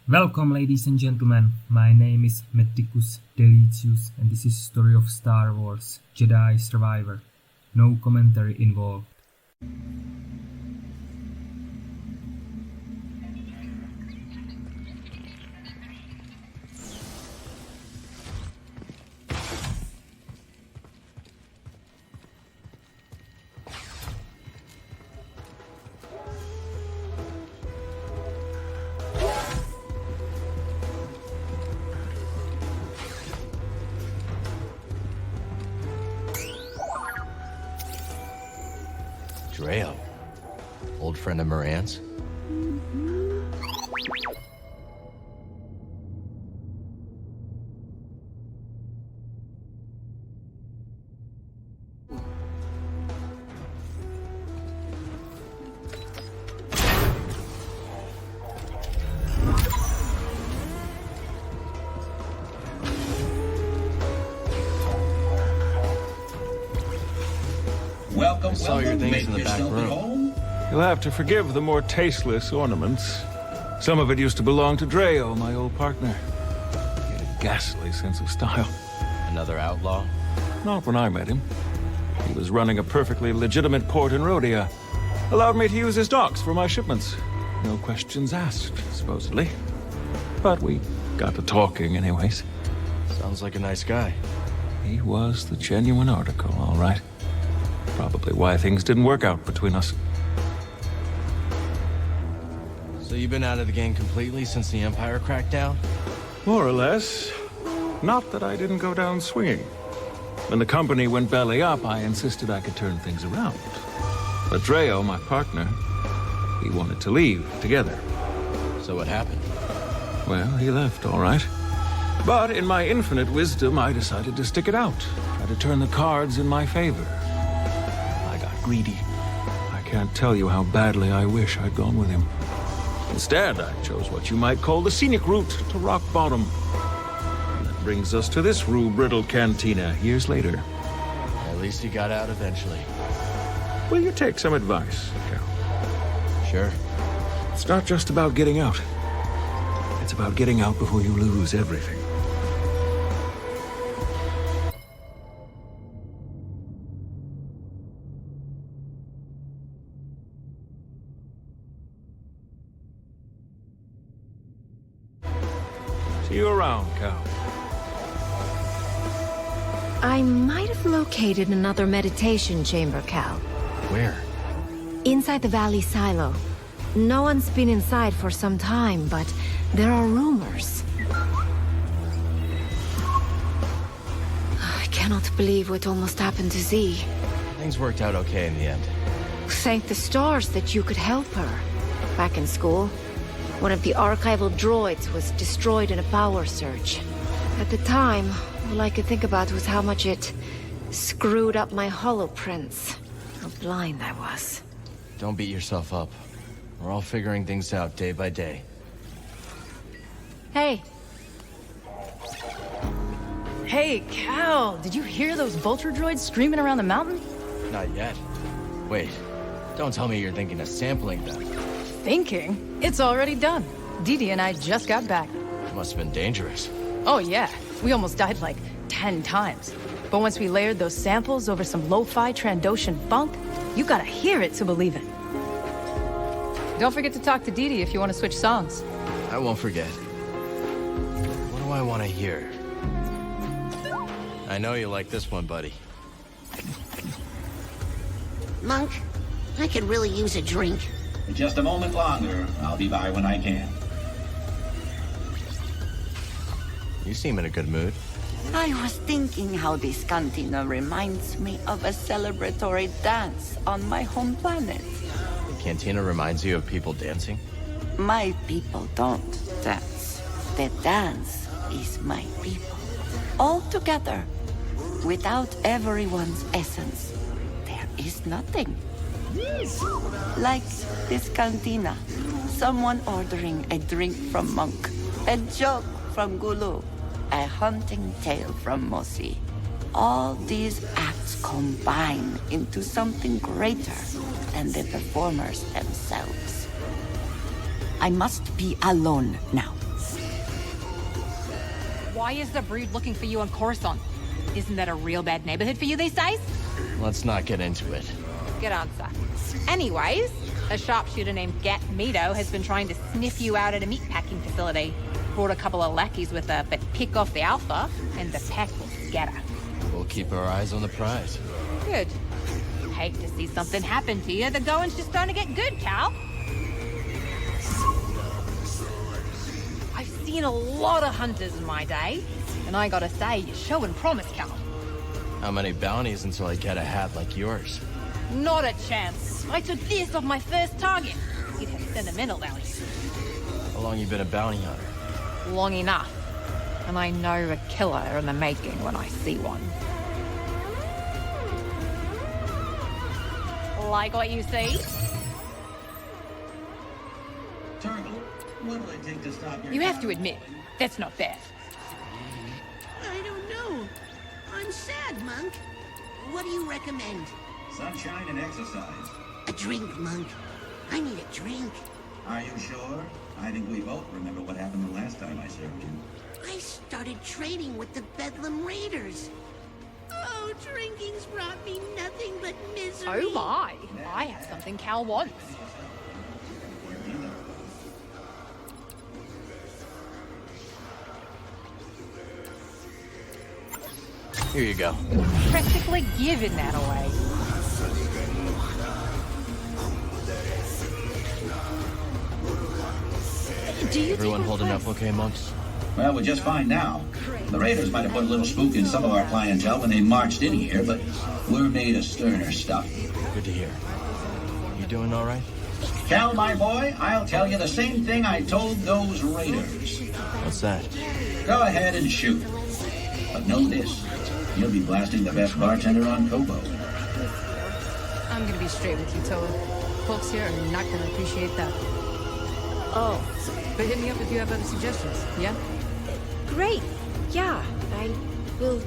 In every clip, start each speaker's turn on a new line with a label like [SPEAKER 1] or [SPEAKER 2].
[SPEAKER 1] Welcome, ladies and gentlemen. My name is Meticus Delicius, and this is story of Star Wars Jedi Survivor. No commentary involved.
[SPEAKER 2] Dreo, old friend of Moran's.
[SPEAKER 3] Welcome,
[SPEAKER 2] saw your things
[SPEAKER 3] Make
[SPEAKER 2] in the back
[SPEAKER 3] yourself at
[SPEAKER 2] room.
[SPEAKER 3] home.
[SPEAKER 4] You'll have to forgive the more tasteless ornaments. Some of it used to belong to Dreo, my old partner. He had a ghastly sense of style.
[SPEAKER 2] Another outlaw?
[SPEAKER 4] Not when I met him. He was running a perfectly legitimate port in Rhodia. Allowed me to use his docks for my shipments. No questions asked, supposedly. But we got to talking anyways.
[SPEAKER 2] Sounds like a nice guy.
[SPEAKER 4] He was the genuine article, all right. Probably why things didn't work out between us.
[SPEAKER 2] So you've been out of the game completely since the Empire crackdown?
[SPEAKER 4] More or less. Not that I didn't go down swinging. When the company went belly up, I insisted I could turn things around. But Dreo, my partner, he wanted to leave together.
[SPEAKER 2] So what happened?
[SPEAKER 4] Well, he left, all right. But in my infinite wisdom, I decided to stick it out. Try to turn the cards in my favor. I got greedy. I can't tell you how badly I wish I'd gone with him. Instead, I chose what you might call the scenic route to rock bottom. And that brings us to this rue-brittled cantina years later.
[SPEAKER 2] At least you got out eventually.
[SPEAKER 4] Will you take some advice, Cal?
[SPEAKER 2] Sure.
[SPEAKER 4] It's not just about getting out. It's about getting out before you lose everything. See you around, Cal.
[SPEAKER 5] I might have located another meditation chamber, Cal.
[SPEAKER 2] Where?
[SPEAKER 5] Inside the valley silo. No one's been inside for some time, but there are rumors. I cannot believe what almost happened to Z.
[SPEAKER 2] Things worked out okay in the end.
[SPEAKER 5] Thank the stars that you could help her. Back in school, one of the archival droids was destroyed in a power surge. At the time, all I could think about was how much it screwed up my holoprints. How blind I was.
[SPEAKER 2] Don't beat yourself up. We're all figuring things out day by day.
[SPEAKER 5] Hey,
[SPEAKER 6] Hey, Cal, did you hear those vulture droids screaming around the mountain?
[SPEAKER 2] Not yet. Wait, don't tell me you're thinking of sampling them.
[SPEAKER 6] Thinking? It's already done. Didi and I just got back.
[SPEAKER 2] It must have been dangerous.
[SPEAKER 6] Oh yeah, we almost died like 10 times. But once we layered those samples over some lo-fi Trandoshan funk, you gotta hear it to believe it. Don't forget to talk to Didi if you want to switch songs.
[SPEAKER 2] I won't forget. What do I want to hear? I know you like this one, buddy.
[SPEAKER 7] Monk, I could really use a drink.
[SPEAKER 3] Just a moment longer. I'll be by when I can.
[SPEAKER 2] You seem in a good mood.
[SPEAKER 7] I was thinking how this cantina reminds me of a celebratory dance on my home planet.
[SPEAKER 2] The cantina reminds you of people dancing?
[SPEAKER 7] My people don't dance. The dance is my people. All together. Without everyone's essence, there is nothing. Like this cantina. Someone ordering a drink from Monk. A joke from Gulu. A hunting tale from Mosi. All these acts combine into something greater than the performers themselves. I must be alone now.
[SPEAKER 8] Why is the brood looking for you on Coruscant? Isn't that a real bad neighborhood for you these days?
[SPEAKER 2] Let's not get into it.
[SPEAKER 8] Good answer. Anyways, a sharpshooter named Gat Mito has been trying to sniff you out at a meatpacking facility. Brought a couple of lackeys with her, but pick off the alpha, and the pack will scatter.
[SPEAKER 2] We'll keep our eyes on the prize.
[SPEAKER 8] Good. Hate to see something happen to you. The going's just starting to get good, Cal. I've seen a lot of hunters in my day, and I gotta say, you're showing promise, Cal.
[SPEAKER 2] How many bounties until I get a hat like yours?
[SPEAKER 8] Not a chance. I took this off my first target. It has sentimental value.
[SPEAKER 2] How long you been a bounty hunter?
[SPEAKER 8] Long enough. And I know a killer in the making when I see one. Like what you see?
[SPEAKER 3] Turtle, what will it take to stop your...
[SPEAKER 8] You have to admit, that's not bad.
[SPEAKER 9] I don't know. I'm sad, Monk. What do you recommend?
[SPEAKER 3] Sunshine and exercise.
[SPEAKER 9] A drink, Monk. I need a drink.
[SPEAKER 3] Are you sure? I think we both remember what happened the last time I served you.
[SPEAKER 9] I started training with the Bedlam Raiders. Oh, drinking's brought me nothing but misery.
[SPEAKER 8] Oh my, I have something Cal wants.
[SPEAKER 2] Here you go.
[SPEAKER 8] Practically giving that away.
[SPEAKER 2] Everyone holding up okay, monks?
[SPEAKER 3] Well, we're just fine now. The Raiders might have put a little spook in some of our clientele when they marched in here, but we're made of sterner stuff.
[SPEAKER 2] Good to hear. You doing all right?
[SPEAKER 3] Cal, my boy, I'll tell you the same thing I told those Raiders.
[SPEAKER 2] What's that?
[SPEAKER 3] Go ahead and shoot. But know this, you'll be blasting the best bartender on Kobo.
[SPEAKER 6] I'm gonna be straight with you, Toa. Folks here are not gonna appreciate that.
[SPEAKER 5] Oh,
[SPEAKER 6] But hit me up if you have other suggestions, yeah?
[SPEAKER 5] great. Yeah, I will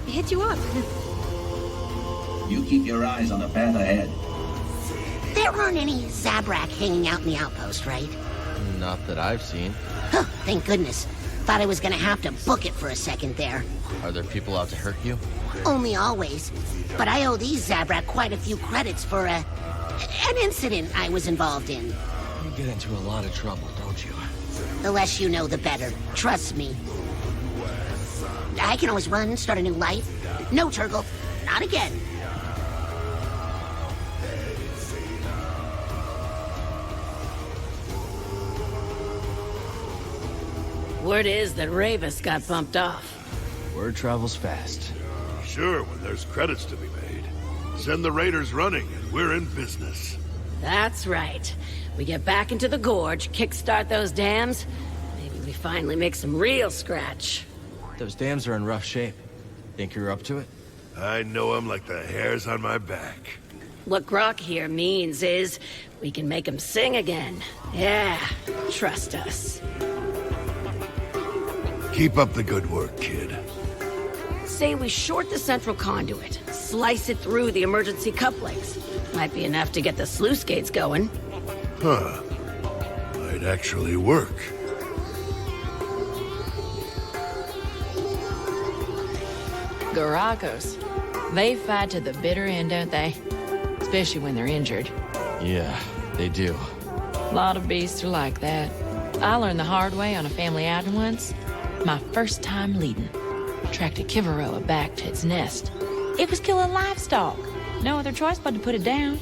[SPEAKER 5] hit you up.
[SPEAKER 3] You keep your eyes on the path ahead.
[SPEAKER 9] There aren't any Zabrak hanging out in the outpost, right?
[SPEAKER 2] Not that I've seen.
[SPEAKER 9] Huh, thank goodness. Thought I was gonna have to book it for a second there.
[SPEAKER 2] Are there people out to hurt you?
[SPEAKER 9] Only always. But I owe these Zabrak quite a few credits for, an incident I was involved in.
[SPEAKER 2] You get into a lot of trouble, don't you?
[SPEAKER 9] The less you know, the better. Trust me. I can always run, start a new life. No, Turgle. Not again.
[SPEAKER 10] Word is that Ravis got bumped off.
[SPEAKER 2] Word travels fast.
[SPEAKER 11] Sure, when there's credits to be made. Send the Raiders running, and we're in business.
[SPEAKER 10] That's right. We get back into the gorge, kickstart those dams. Maybe we finally make some real scratch.
[SPEAKER 2] Those dams are in rough shape. Think you're up to it?
[SPEAKER 11] I know 'em like the hairs on my back.
[SPEAKER 10] What Grok here means is we can make them sing again. Yeah, trust us.
[SPEAKER 11] Keep up the good work, kid.
[SPEAKER 10] Say we short the central conduit, slice it through the emergency couplings. Might be enough to get the sluice gates going.
[SPEAKER 11] Huh. Might actually work.
[SPEAKER 6] Garagos. They fight to the bitter end, don't they? Especially when they're injured.
[SPEAKER 2] Yeah, they do.
[SPEAKER 6] A lot of beasts are like that. I learned the hard way on a family outing once. My first time leading. Tracked a Kivaroa back to its nest. It was killing livestock. No other choice but to put it down.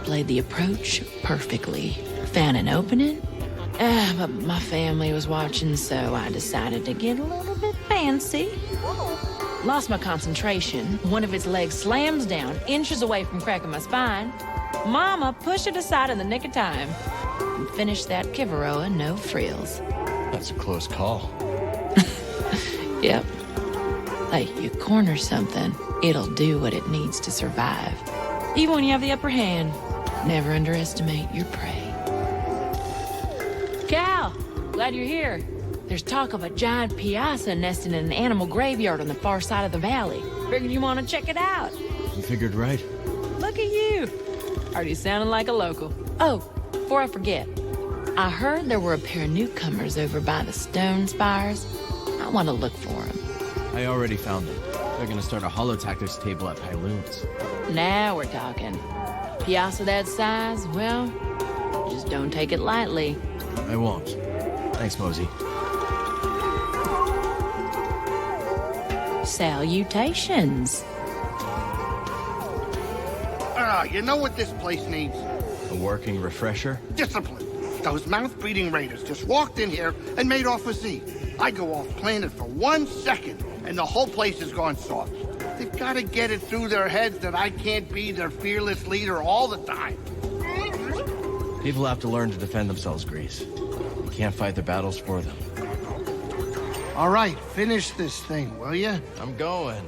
[SPEAKER 6] Played the approach perfectly. Found an opening. But my family was watching, so I decided to get a little bit fancy. Lost my concentration. One of its legs slams down, inches away from cracking my spine. Mama pushed it aside in the nick of time. And finished that Kivaroa no frills.
[SPEAKER 2] That's a close call.
[SPEAKER 6] Yep. Hey, you corner something, it'll do what it needs to survive. Even when you have the upper hand, never underestimate your prey. Cal, glad you're here. There's talk of a giant piazza nesting in an animal graveyard on the far side of the valley. Figured you want to check it out.
[SPEAKER 2] You figured right.
[SPEAKER 6] Look at you. Already sounding like a local. Oh, before I forget, I heard there were a pair of newcomers over by the stone spires. I want to look for him.
[SPEAKER 2] I already found them. They're gonna start a holotactics table at Pyloon's.
[SPEAKER 6] Now we're talking. Piazza that size, well, just don't take it lightly.
[SPEAKER 2] I won't. Thanks, Mosey.
[SPEAKER 6] Salutations.
[SPEAKER 12] You know what this place needs?
[SPEAKER 2] A working refresher?
[SPEAKER 12] Discipline. Those mouth-breathing raiders just walked in here and made off with Z. I go off planet for 1 second, and the whole place has gone soft. They've got to get it through their heads that I can't be their fearless leader all the time.
[SPEAKER 2] People have to learn to defend themselves, Grease. You can't fight their battles for them.
[SPEAKER 12] All right, finish this thing, will you?
[SPEAKER 2] I'm going.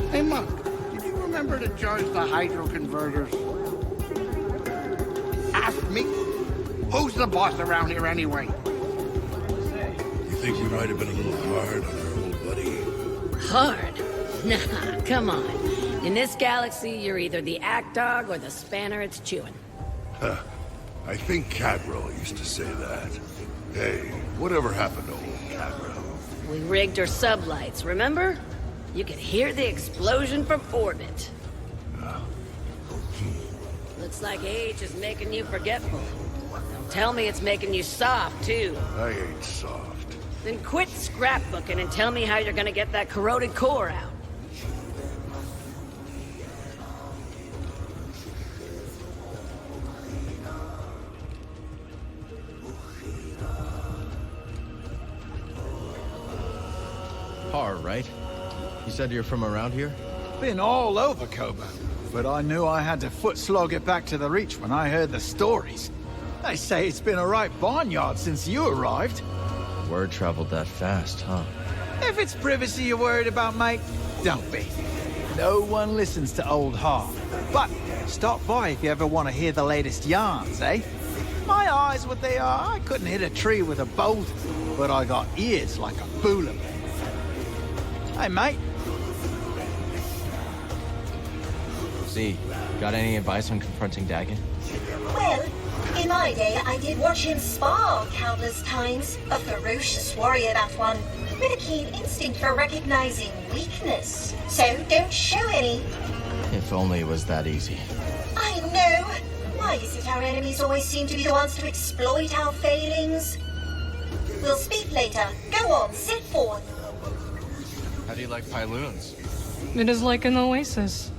[SPEAKER 12] Hey, Monk, did you remember to charge the hydro converters? Ask me. Who's the boss around here anyway?
[SPEAKER 11] You think we might have been a little hard on our old buddy?
[SPEAKER 10] Hard? Nah, come on. In this galaxy, you're either the act dog or the spanner it's chewing.
[SPEAKER 11] Huh. I think Cadwell used to say that. Hey, whatever happened to old Cadwell?
[SPEAKER 10] We rigged her sublights, remember? You could hear the explosion from orbit. Looks like age is making you forgetful. Don't tell me it's making you soft, too.
[SPEAKER 11] I ain't soft.
[SPEAKER 10] Then quit scrapbooking and tell me how you're gonna get that corroded core out.
[SPEAKER 2] Har, right? You said you're from around here?
[SPEAKER 13] Been all over Kobo, but I knew I had to foot slog it back to the Reach when I heard the stories. They say it's been a right barnyard since you arrived.
[SPEAKER 2] Word traveled that fast, huh?
[SPEAKER 13] If it's privacy you're worried about, mate, don't be. No one listens to old Har. But stop by if you ever want to hear the latest yarns, eh? My eyes, what they are, I couldn't hit a tree with a bolt, but I got ears like a booler. Hey, mate.
[SPEAKER 2] Z, got any advice on confronting Dagon?
[SPEAKER 14] Well, in my day, I did watch him spar countless times. A ferocious warrior, that one, with a keen instinct for recognizing weakness. So don't show any.
[SPEAKER 2] If only it was that easy.
[SPEAKER 14] I know. Why is it our enemies always seem to be the ones to exploit our failings? We'll speak later. Go on, sit forth.
[SPEAKER 2] How do you like Pyloon's?
[SPEAKER 15] It is like an oasis.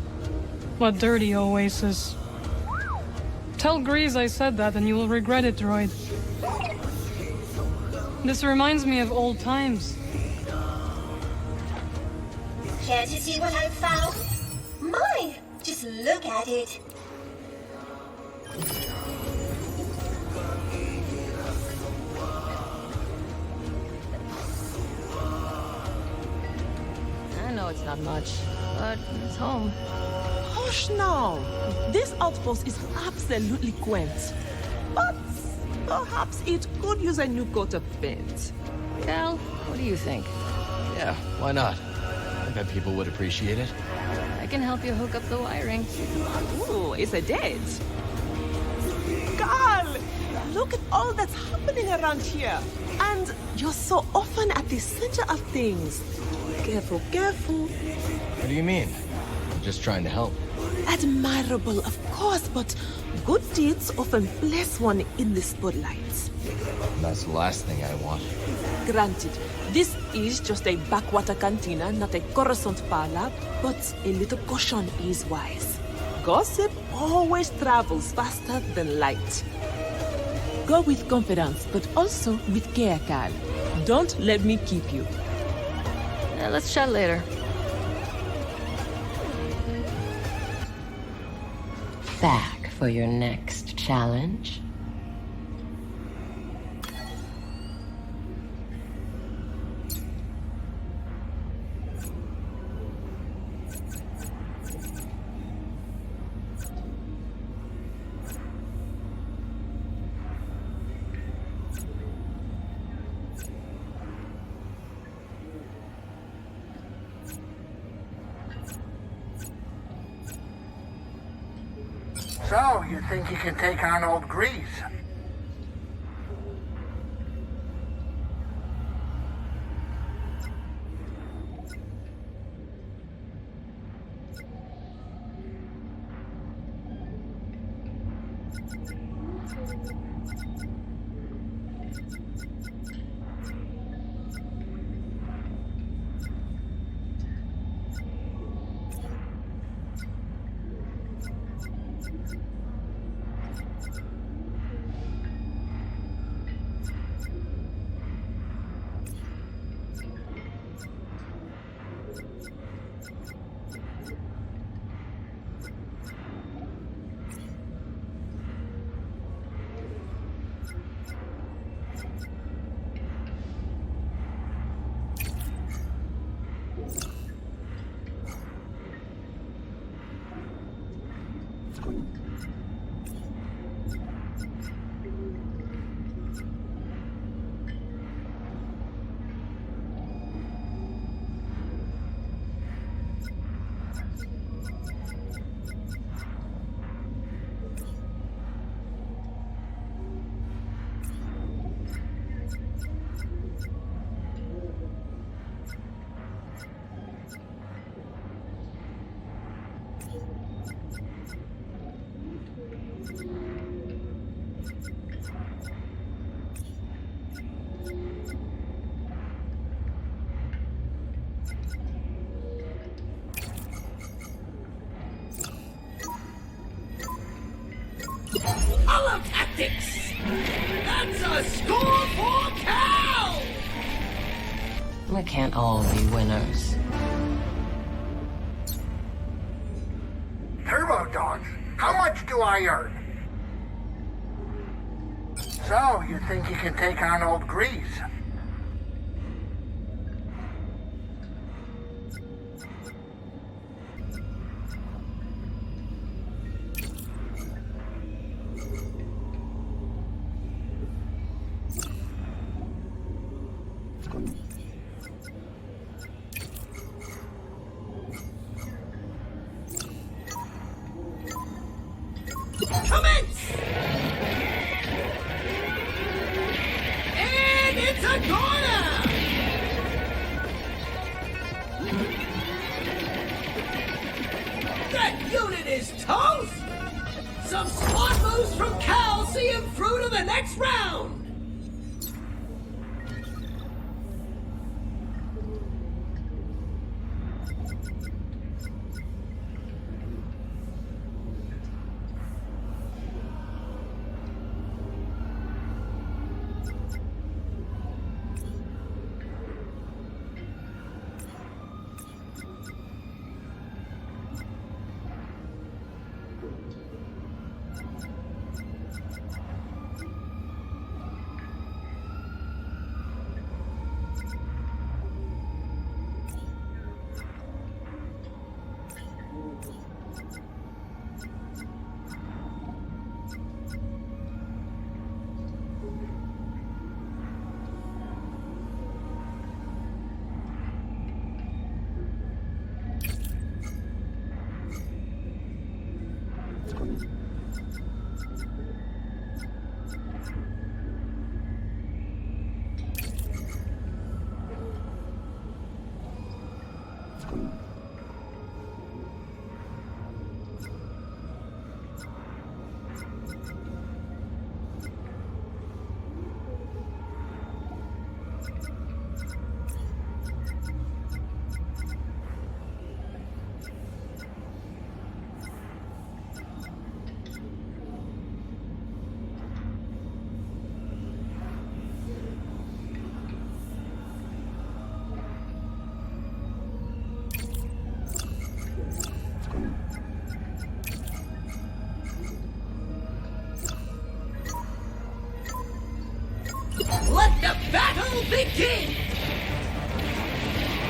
[SPEAKER 15] A dirty oasis. Tell Grease I said that and you will regret it, droid. This reminds me of old times.
[SPEAKER 14] Care to see what I've found? My, just look at it.
[SPEAKER 6] I know it's not much, but it's home.
[SPEAKER 16] Hush now! This outpost is absolutely quaint. But perhaps it could use a new coat of paint.
[SPEAKER 6] Cal, what do you think?
[SPEAKER 2] Yeah, why not? I bet people would appreciate it.
[SPEAKER 6] I can help you hook up the wiring.
[SPEAKER 16] Ooh, it's a date. Carl! Look at all that's happening around here. And you're so often at the center of things. Careful, careful.
[SPEAKER 2] What do you mean? I'm just trying to help.
[SPEAKER 16] Admirable, of course, but good deeds often place one in the spotlight.
[SPEAKER 2] That's the last thing I want.
[SPEAKER 16] Granted, this is just a backwater cantina, not a Coruscant parlor, but a little caution is wise. Gossip always travels faster than light. Go with confidence, but also with care, Cal. Don't let me keep you.
[SPEAKER 6] Let's chat later.
[SPEAKER 17] Back for your next challenge?
[SPEAKER 12] So, you think you can take on old Grease?
[SPEAKER 18] Tactics! That's a score for Cal!
[SPEAKER 17] We can't all be winners.
[SPEAKER 12] Turbo Dogs, how much do I earn? So, you think you can take on old Grease?
[SPEAKER 18] Commence! And it's a corner! That unit is toast! Some smart moves from Cal see him through to the next round! Let the battle begin!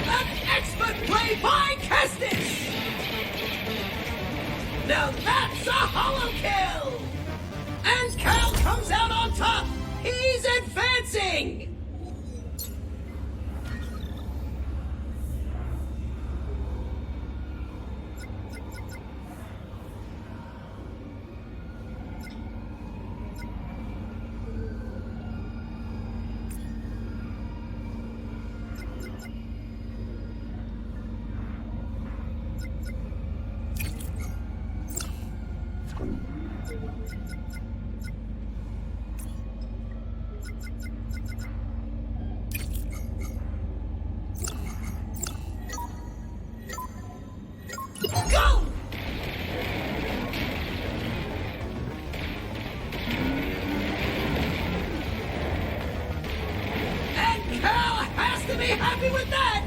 [SPEAKER 18] An expert play by Kestis! Now that's a hollow kill! And Cal comes out on top! He's advancing! Go! And Cal has to be happy with that!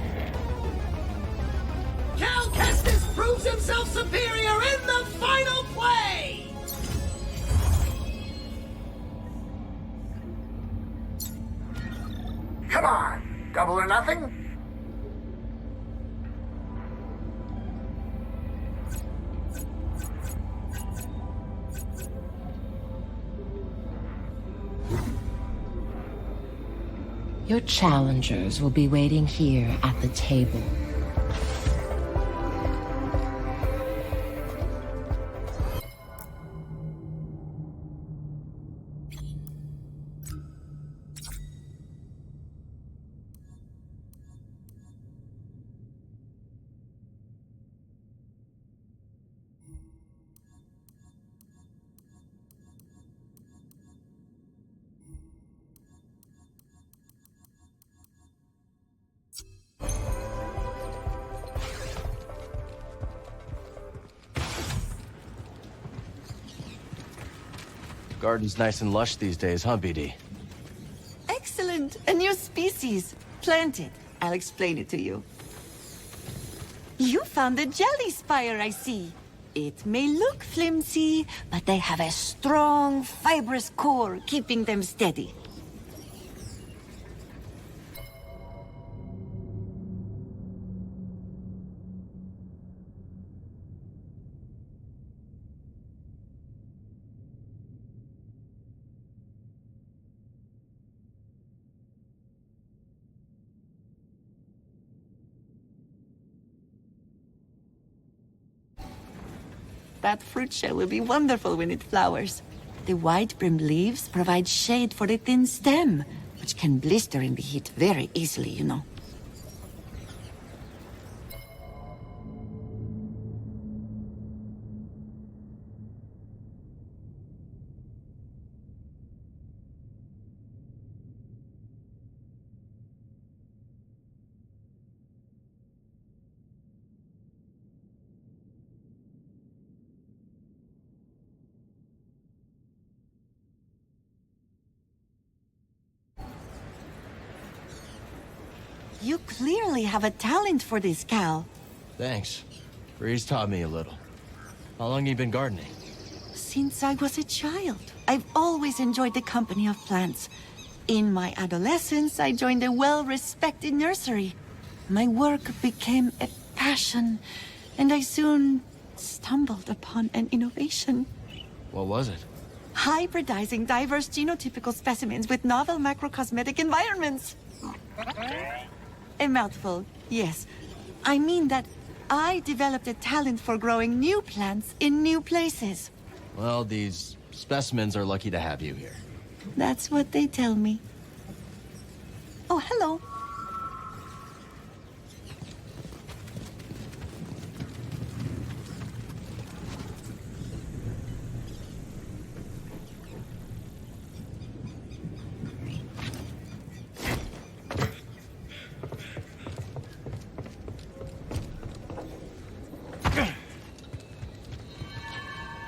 [SPEAKER 18] Cal Kestis proves himself superior in the final play!
[SPEAKER 12] Come on, double or nothing?
[SPEAKER 17] Your challengers will be waiting here at the table.
[SPEAKER 2] Garden's nice and lush these days, huh, BD?
[SPEAKER 7] Excellent. A new species. Planted. I'll explain it to you. You found the jelly spire, I see. It may look flimsy, but they have a strong, fibrous core keeping them steady. That fruit shell will be wonderful when it flowers. The wide-brimmed leaves provide shade for the thin stem, which can blister in the heat very easily, you know. You clearly have a talent for this, Cal.
[SPEAKER 2] Thanks. Breeze taught me a little. How long you been gardening?
[SPEAKER 7] Since I was a child, I've always enjoyed the company of plants. In my adolescence, I joined a well-respected nursery. My work became a passion, and I soon stumbled upon an innovation.
[SPEAKER 2] What was it?
[SPEAKER 7] Hybridizing diverse genotypical specimens with novel macrocosmetic environments. A mouthful, yes. I mean that I developed a talent for growing new plants in new places.
[SPEAKER 2] Well, these specimens are lucky to have you here.
[SPEAKER 7] That's what they tell me. Oh, hello.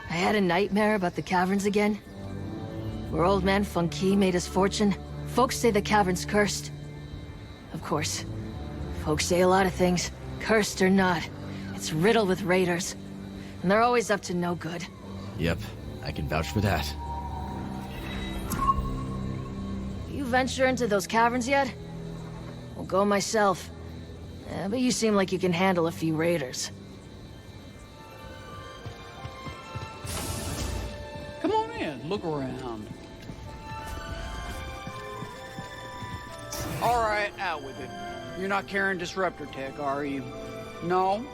[SPEAKER 19] I had a nightmare about the caverns again. Where old man Funky made his fortune. Folks say the cavern's cursed. Of course. Folks say a lot of things, cursed or not. It's riddled with raiders. And they're always up to no good.
[SPEAKER 2] Yep, I can vouch for that.
[SPEAKER 19] You venture into those caverns yet? I'll go myself. But you seem like you can handle a few raiders.
[SPEAKER 20] Come on in, look around. Alright, out with it. You're not carrying disruptor tech, are you? No?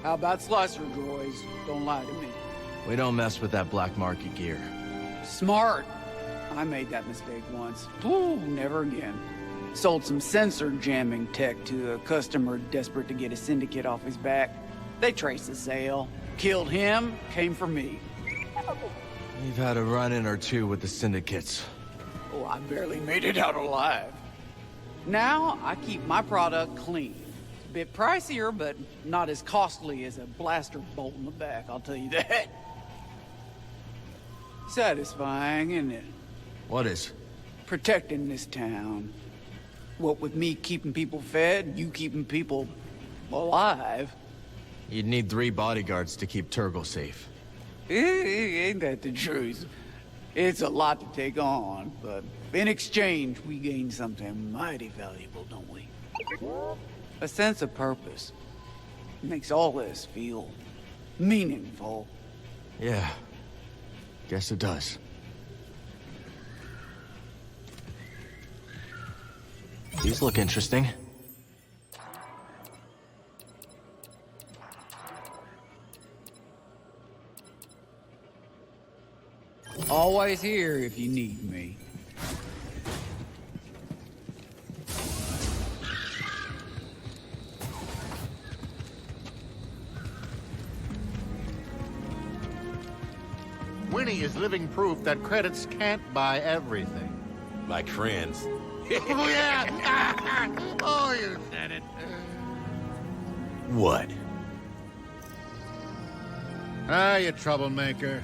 [SPEAKER 20] How about slicer droids? Don't lie to me.
[SPEAKER 2] We don't mess with that black market gear.
[SPEAKER 20] Smart. I made that mistake once. Ooh, never again. Sold some sensor jamming tech to a customer desperate to get a syndicate off his back. They traced the sale. Killed him, came for me.
[SPEAKER 2] We've had a run-in or two with the syndicates.
[SPEAKER 20] Oh, I barely made it out alive. Now, I keep my product clean. It's a bit pricier, but not as costly as a blaster bolt in the back, I'll tell you that. Satisfying, isn't it?
[SPEAKER 2] What is?
[SPEAKER 20] Protecting this town. What with me keeping people fed, you keeping people alive.
[SPEAKER 2] You'd need 3 bodyguards to keep Turgle safe.
[SPEAKER 20] Ain't that the truth? It's a lot to take on, but in exchange, we gain something mighty valuable, don't we? A sense of purpose. It makes all this feel meaningful.
[SPEAKER 2] Yeah. Guess it does. These look interesting.
[SPEAKER 20] Always here if you need me.
[SPEAKER 21] Winnie is living proof that credits can't buy everything.
[SPEAKER 22] Like friends.
[SPEAKER 21] Oh, yeah! Oh, you said it.
[SPEAKER 22] What?
[SPEAKER 21] Ah, you troublemaker.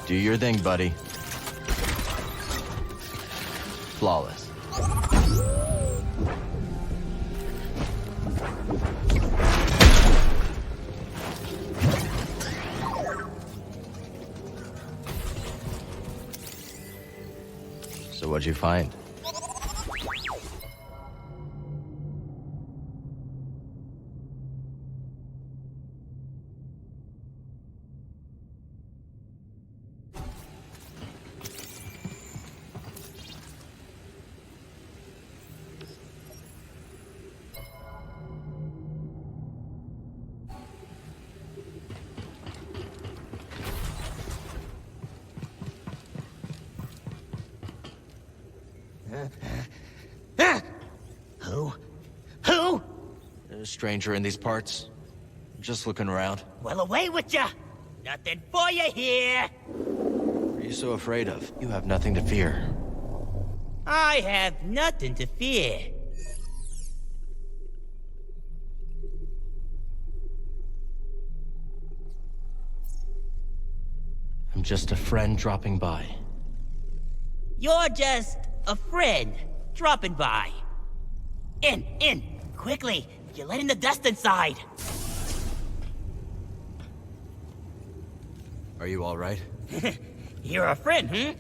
[SPEAKER 2] Do your thing, buddy. Flawless. So what'd you find?
[SPEAKER 18] Who?
[SPEAKER 2] A stranger in these parts. Just looking around.
[SPEAKER 18] Well, away with ya! Nothing for you here!
[SPEAKER 2] What are you so afraid of? You have nothing to fear.
[SPEAKER 18] I have nothing to fear.
[SPEAKER 2] I'm just a friend dropping by.
[SPEAKER 18] You're just a friend dropping by. In, quickly! You're letting the dust inside.
[SPEAKER 2] Are you all right?
[SPEAKER 18] You're a friend,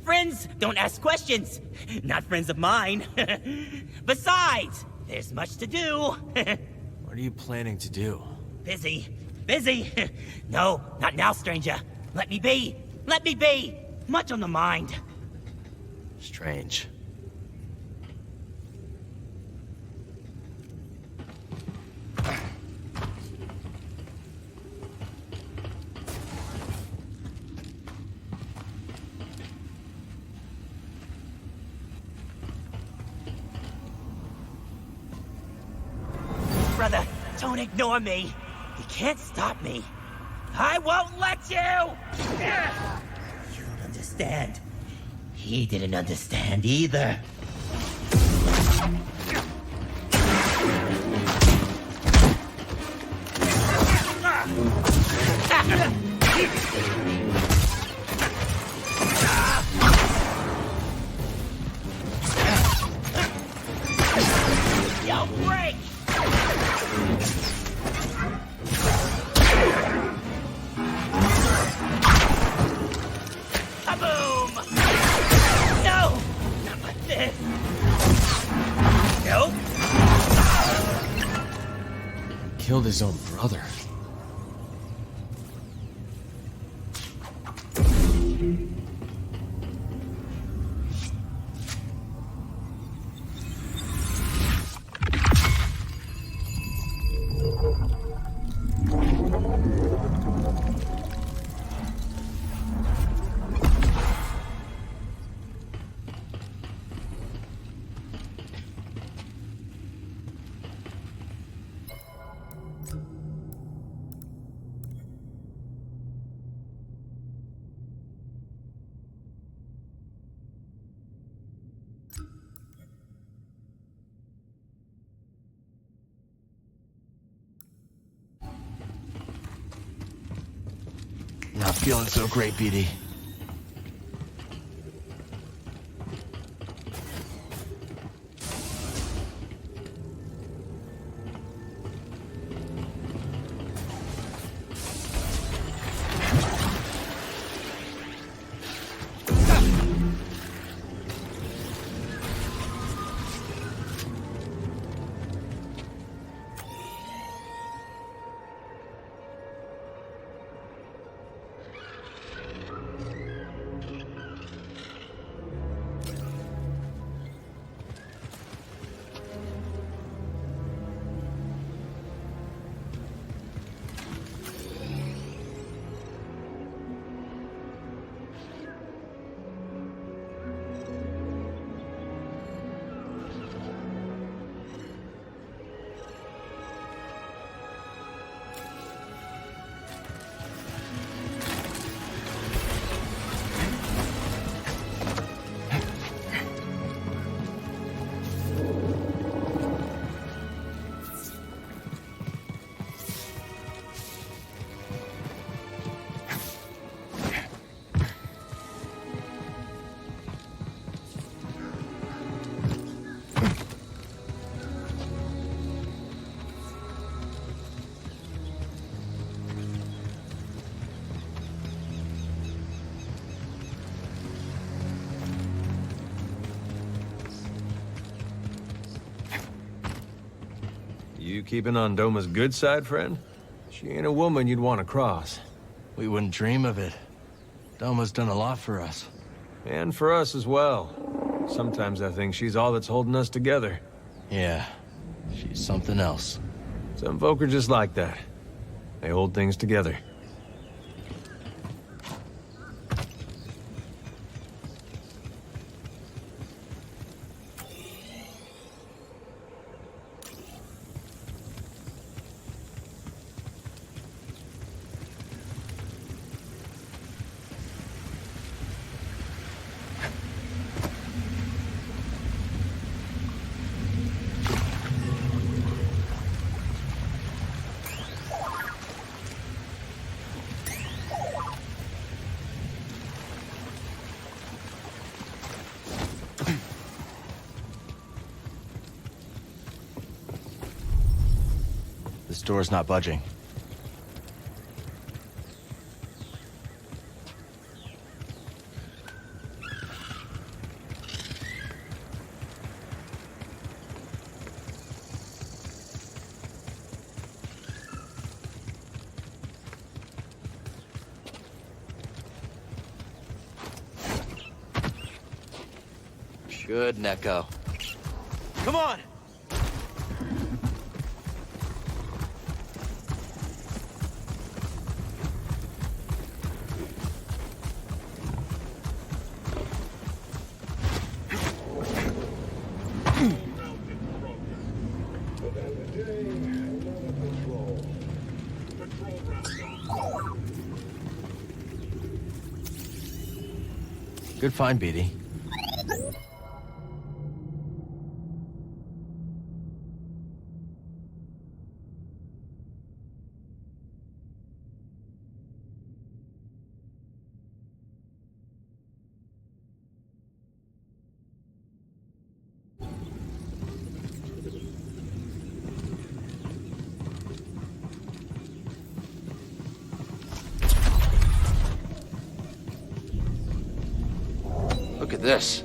[SPEAKER 18] Friends don't ask questions. Not friends of mine. Besides, there's much to do.
[SPEAKER 2] What are you planning to do?
[SPEAKER 18] Busy. No, not now, stranger. Let me be. Much on the mind.
[SPEAKER 2] Strange.
[SPEAKER 18] brother. Don't ignore me. You can't stop me. I won't let you! You don't understand. He didn't understand either. Yo, break! Kaboom! No! Not like this! Nope!
[SPEAKER 2] Killed his own brother. Not feeling so great, BD.
[SPEAKER 4] You keeping on Doma's good side, friend? She ain't a woman you'd want to cross.
[SPEAKER 2] We wouldn't dream of it. Doma's done a lot for us.
[SPEAKER 4] And for us as well. Sometimes I think she's all that's holding us together.
[SPEAKER 2] Yeah, she's something else.
[SPEAKER 4] Some folk are just like that. They hold things together.
[SPEAKER 2] This door's not budging. Good, Neko. Come on! Good find, BD. Look at this.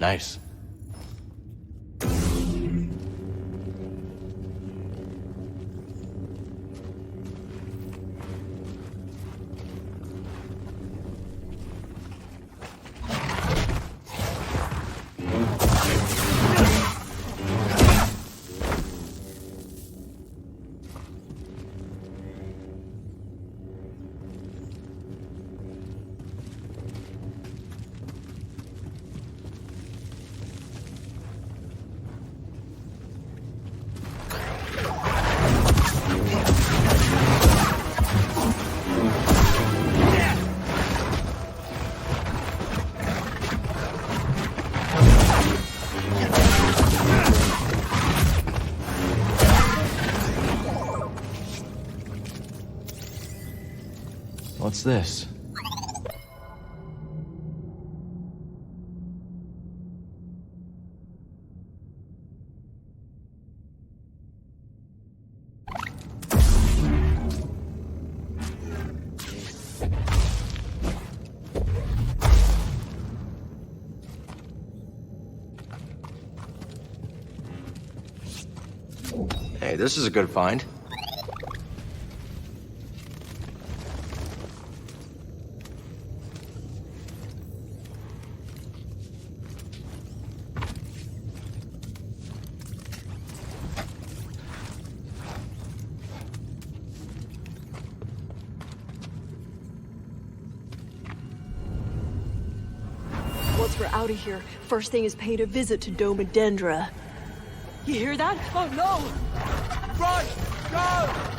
[SPEAKER 2] Nice. What's this? Hey, this is a good find.
[SPEAKER 1] Once we're out of here, first thing is paying a visit to Dome and Dendra. You hear that? Oh no!
[SPEAKER 13] Run! Go!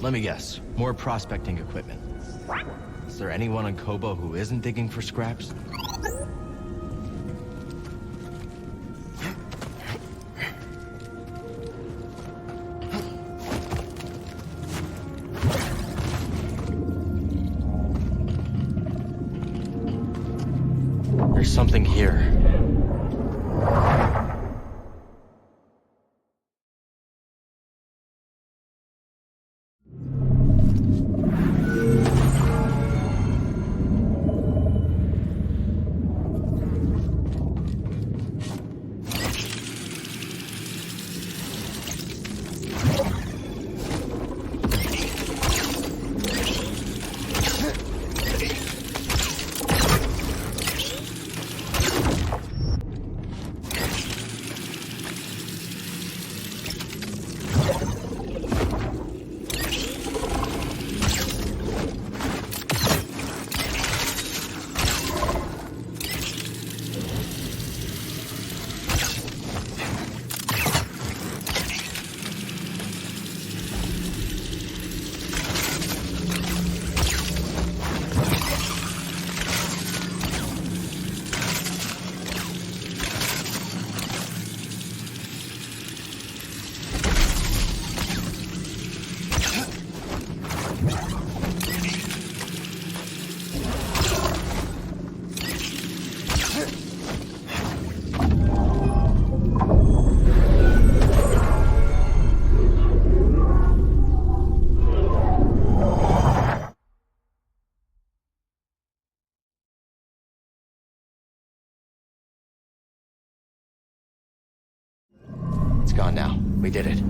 [SPEAKER 2] Let me guess. More prospecting equipment. Is there anyone on Kobo who isn't digging for scraps? There's something here. It's gone now. We did it.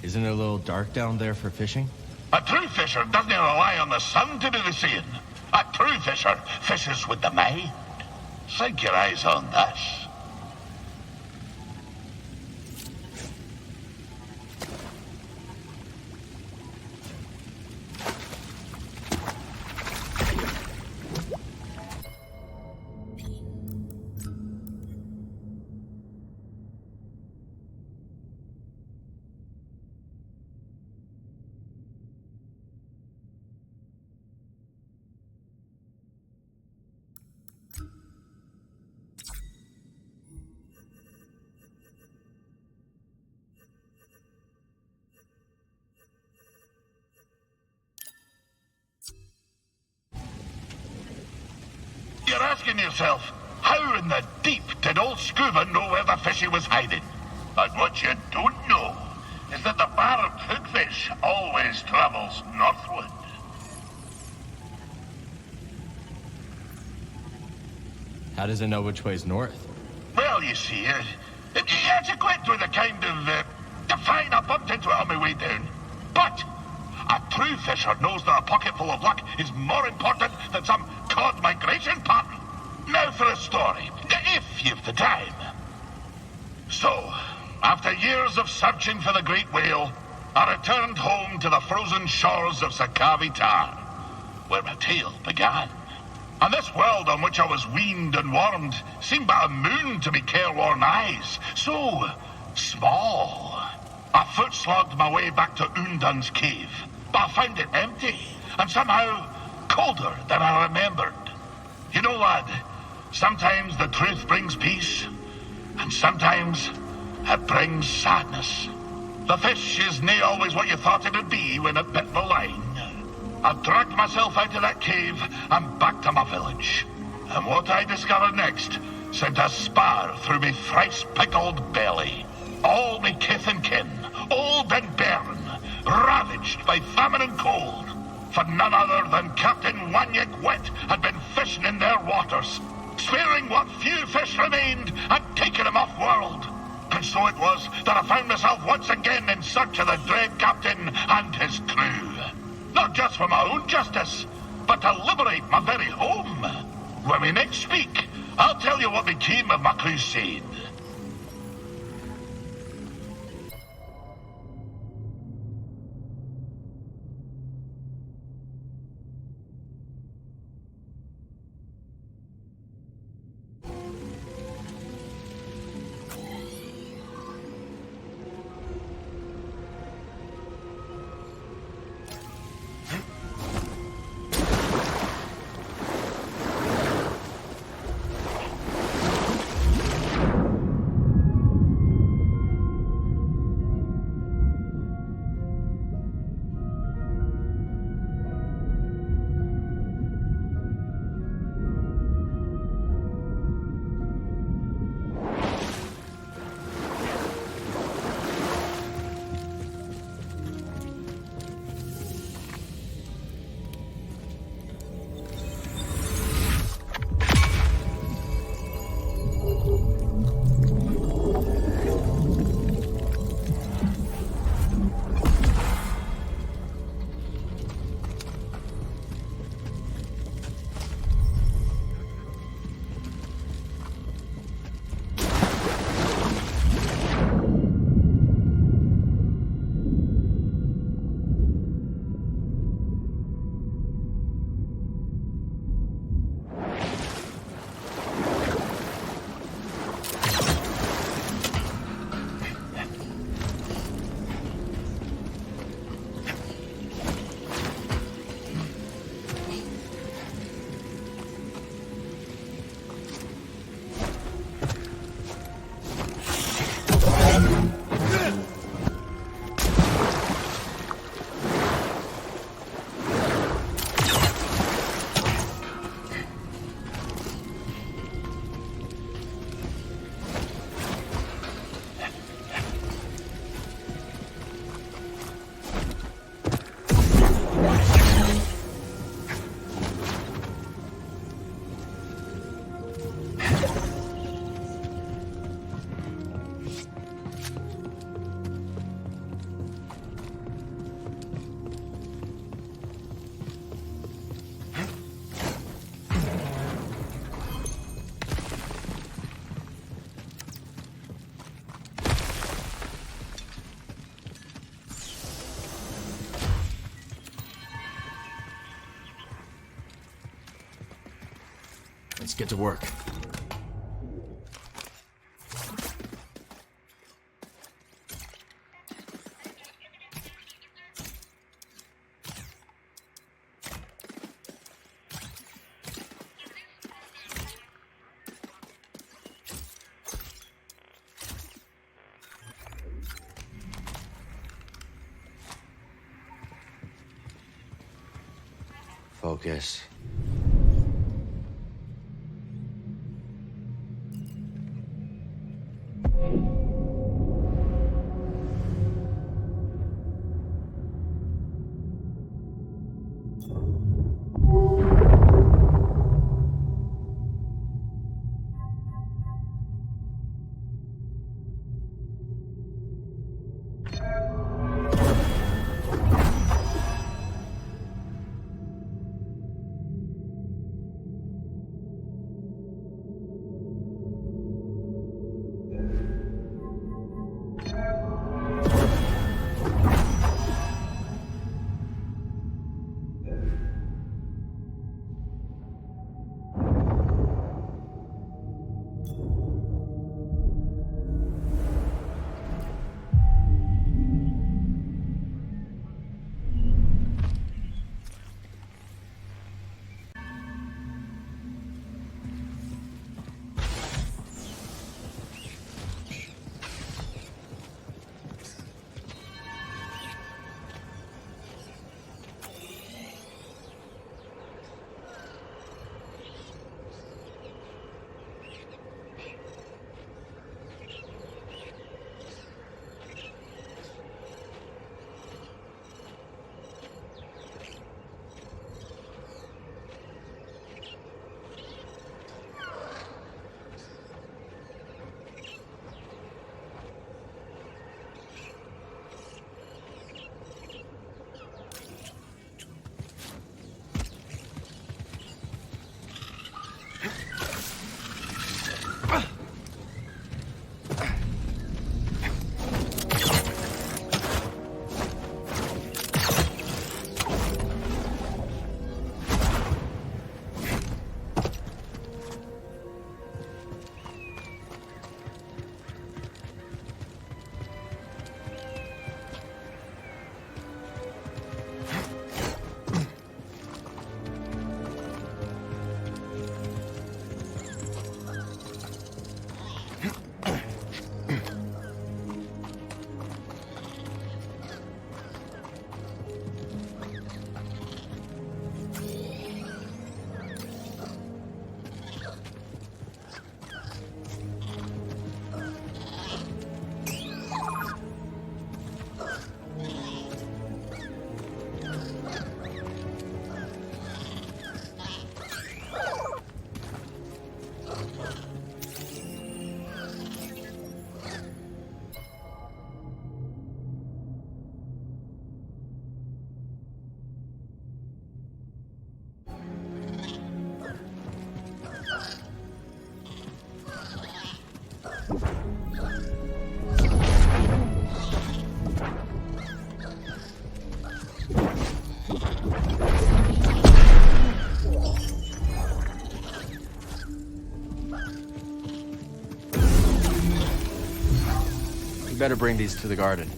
[SPEAKER 2] Isn't it a little dark down there for fishing?
[SPEAKER 8] A true fisher doesn't rely on the sun to do the seeing. A true fisher fishes with the mind. Sink your eyes on this. You're asking yourself, how in the deep did old Scuba know where the fishy was hiding? And what you don't know is that the barred hookfish always travels northward.
[SPEAKER 2] How does it know which way's north?
[SPEAKER 8] Well, you see, it's equipped with a kind of define I bumped into it on my way down. But a true fisher knows that a pocket full of luck is more important than some cod migration pattern. Now for a story, if you've the time. So, after years of searching for the great whale, I returned home to the frozen shores of Sakavi Tar, where my tale began. And this world on which I was weaned and warmed seemed but a moon to me careworn eyes. So small. I foot-slogged my way back to Undun's cave, but I found it empty, and somehow colder than I remembered. You know, lad, sometimes the truth brings peace, and sometimes It brings sadness. The fish is nae always what you thought it would be when it bit the line. I dragged myself out of that cave and back to my village. And what I discovered next sent a spar through me thrice-pickled belly. All me kith and kin, old and bairn, ravaged by famine and cold. For none other than Captain Wanyik Wet had been fishing in their waters, sparing what few fish remained and taking them off-world. And so it was that I found myself once again in search of the dread captain and his crew. Not just for my own justice, but to liberate my very home. When we next speak, I'll tell you what became of my crusade.
[SPEAKER 2] Let's get to work. Focus. better bring these to the garden.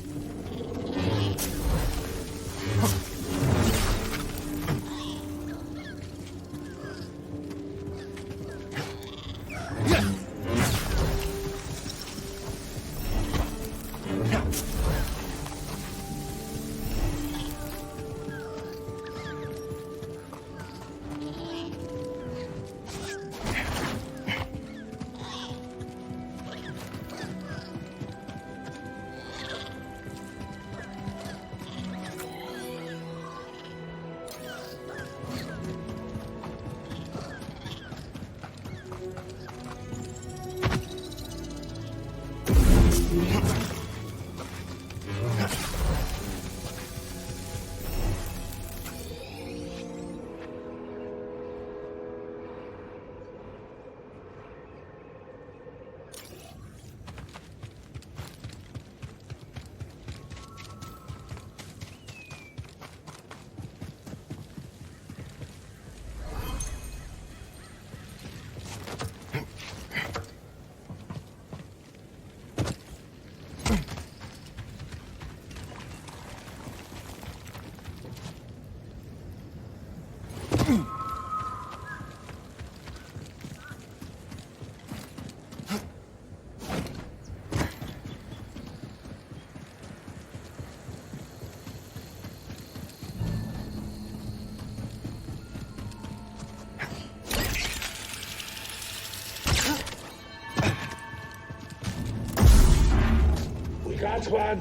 [SPEAKER 5] That's one.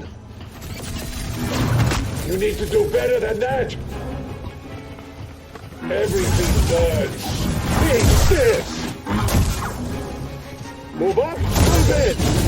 [SPEAKER 5] You need to do better than that. Everything burns. Eat this. Move up, move in.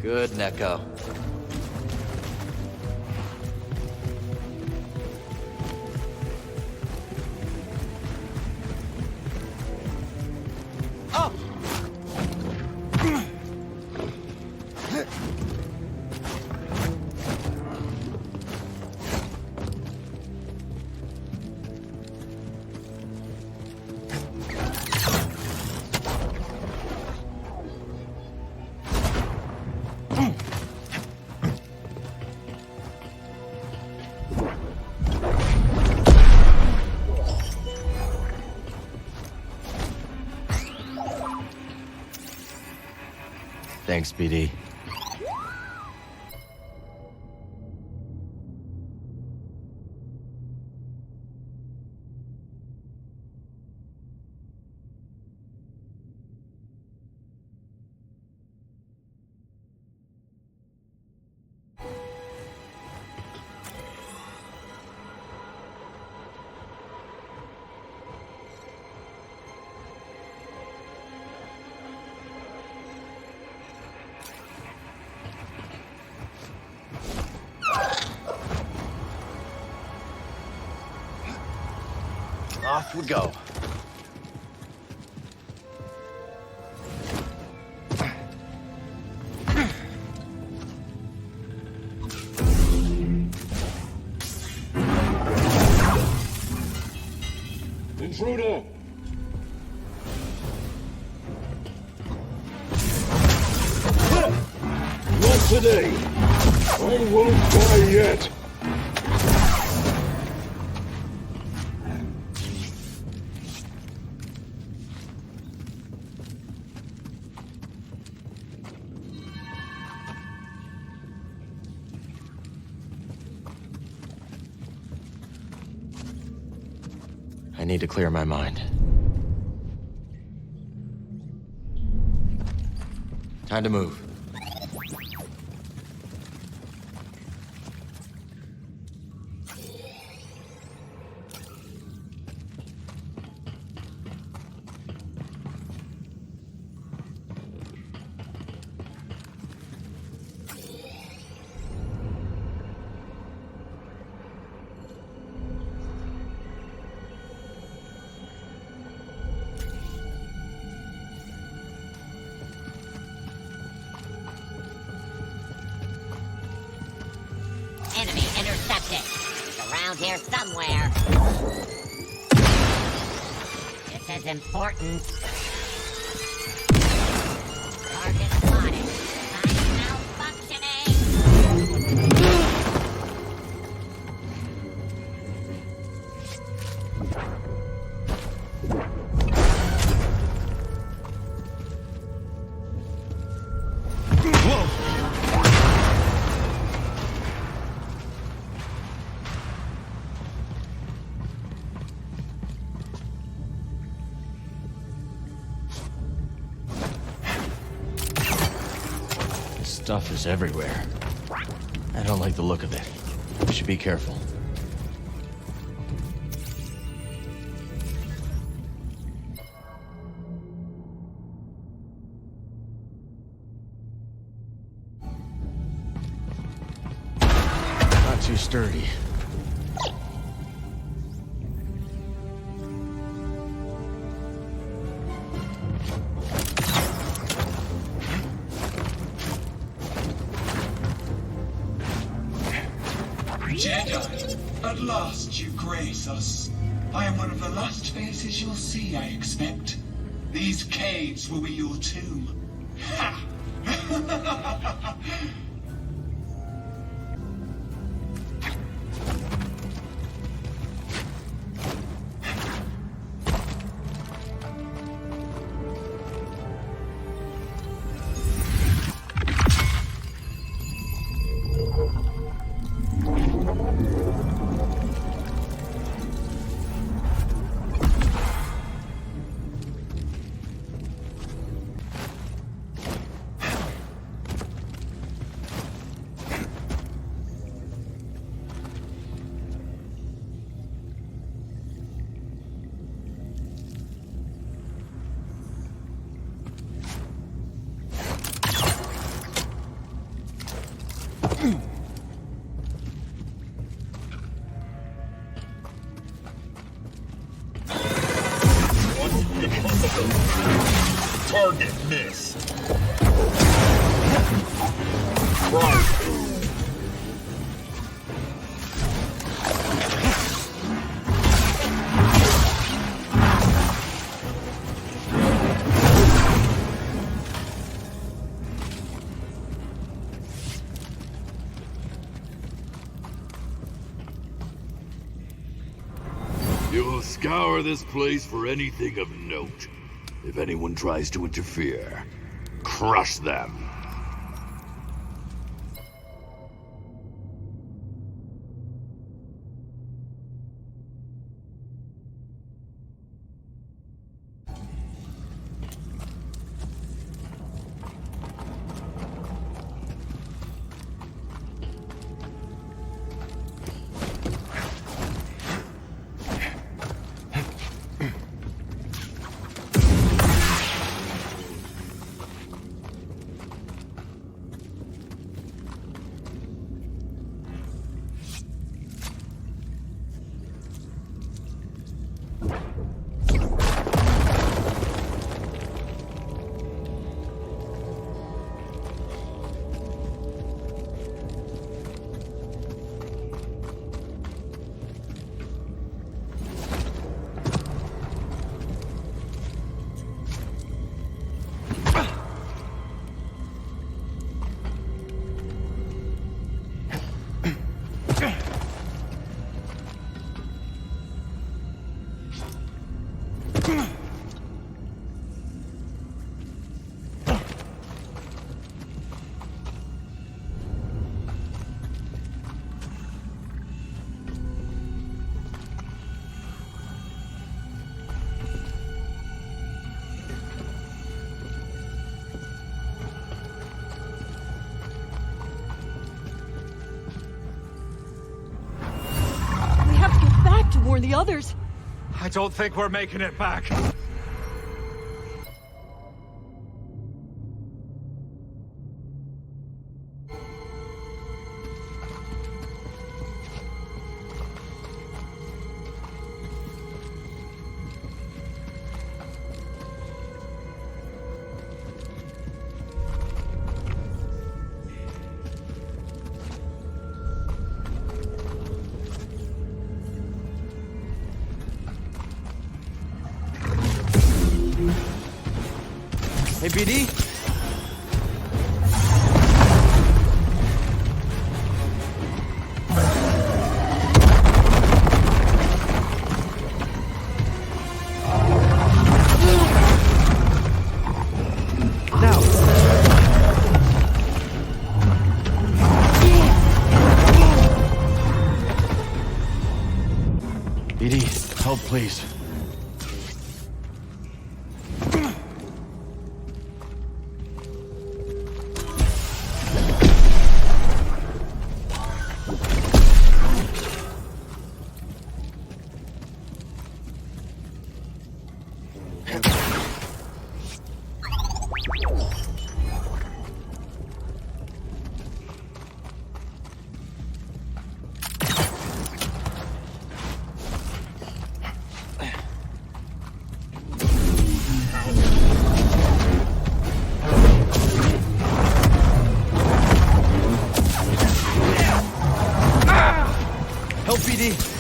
[SPEAKER 2] Good, Neko.
[SPEAKER 13] Up!
[SPEAKER 2] Thanks, BD. Off we go.
[SPEAKER 5] Intruder! Not today. I won't die yet.
[SPEAKER 2] I need to clear my mind. Time to move.
[SPEAKER 9] Enemy intercepted. It's around here somewhere. This is important. Target spotted. I'm malfunctioning.
[SPEAKER 2] Stuff is everywhere. I don't like the look of it. We should be careful. Not too sturdy.
[SPEAKER 3] Jedi, at last you grace us. I am one of the last faces you'll see, I expect. These caves will be your tomb. Ha!
[SPEAKER 8] Target miss.
[SPEAKER 11] You'll scour this place for anything of note. If anyone tries to interfere, crush them.
[SPEAKER 1] join the others.
[SPEAKER 4] I don't think we're making it back.
[SPEAKER 2] Hey, BD? BD, help, please. Help, BD.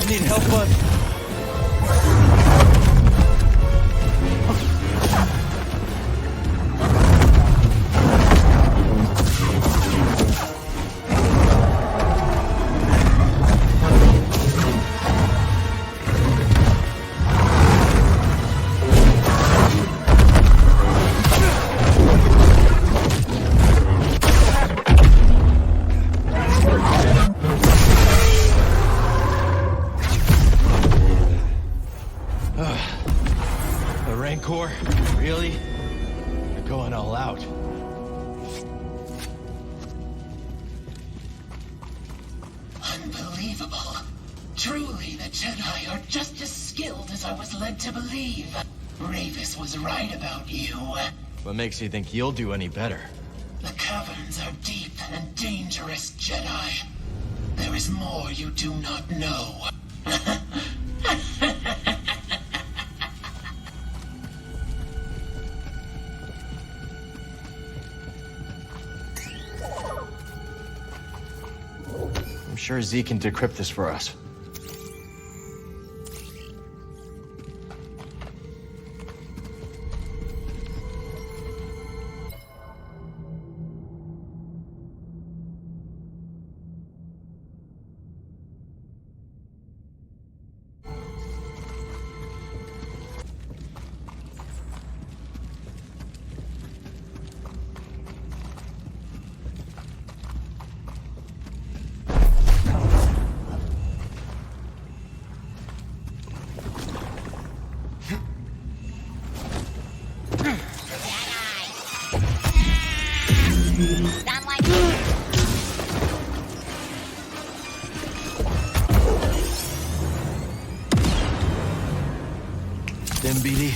[SPEAKER 2] Need help, bud. The RANCOR? Really? They're going all out.
[SPEAKER 3] Unbelievable. Truly, the Jedi are just as skilled as I was led to believe. Ravis was right about you.
[SPEAKER 2] What makes you think you'll do any better?
[SPEAKER 3] The caverns are deep and dangerous, Jedi. There is more you do not know.
[SPEAKER 2] I'm sure Z can decrypt this for us. in, BD?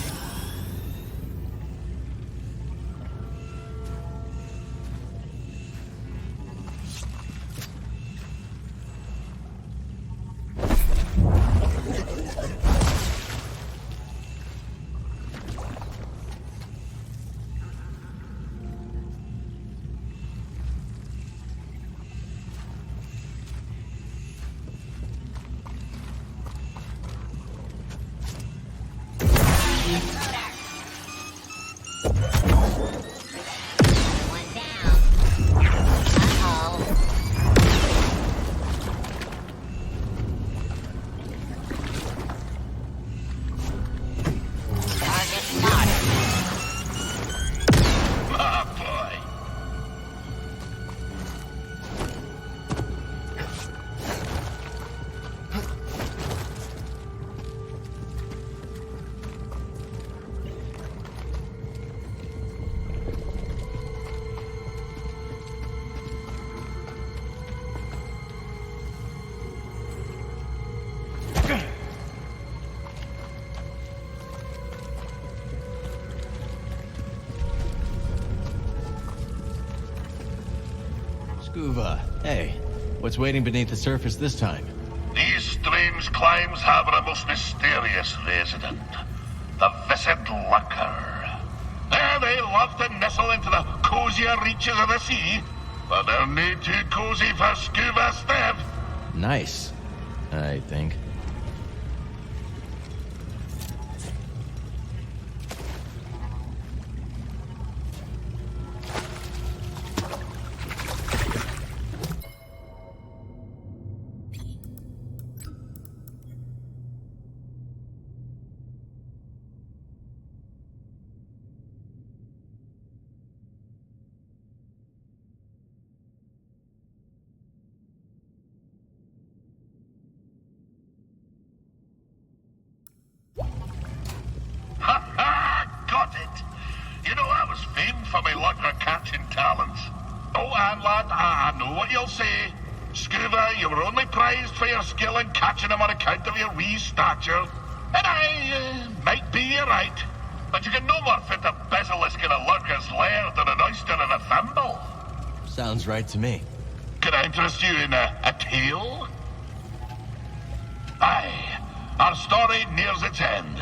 [SPEAKER 2] Scuba, hey, what's waiting beneath the surface this time?
[SPEAKER 8] These strange climes have a most mysterious resident. The Viscid Lurker. They love to nestle into the cozier reaches of the sea, but they're not too cozy for Scuba Steph.
[SPEAKER 2] Nice, I think.
[SPEAKER 8] Scuba, you were only prized for your skill in catching him on account of your wee stature. And I might be you're right. But you can no more fit a basilisk in a lurker's lair than an oyster in a thimble.
[SPEAKER 2] Sounds right to me.
[SPEAKER 8] Can I interest you in a tale? Aye, our story nears its end.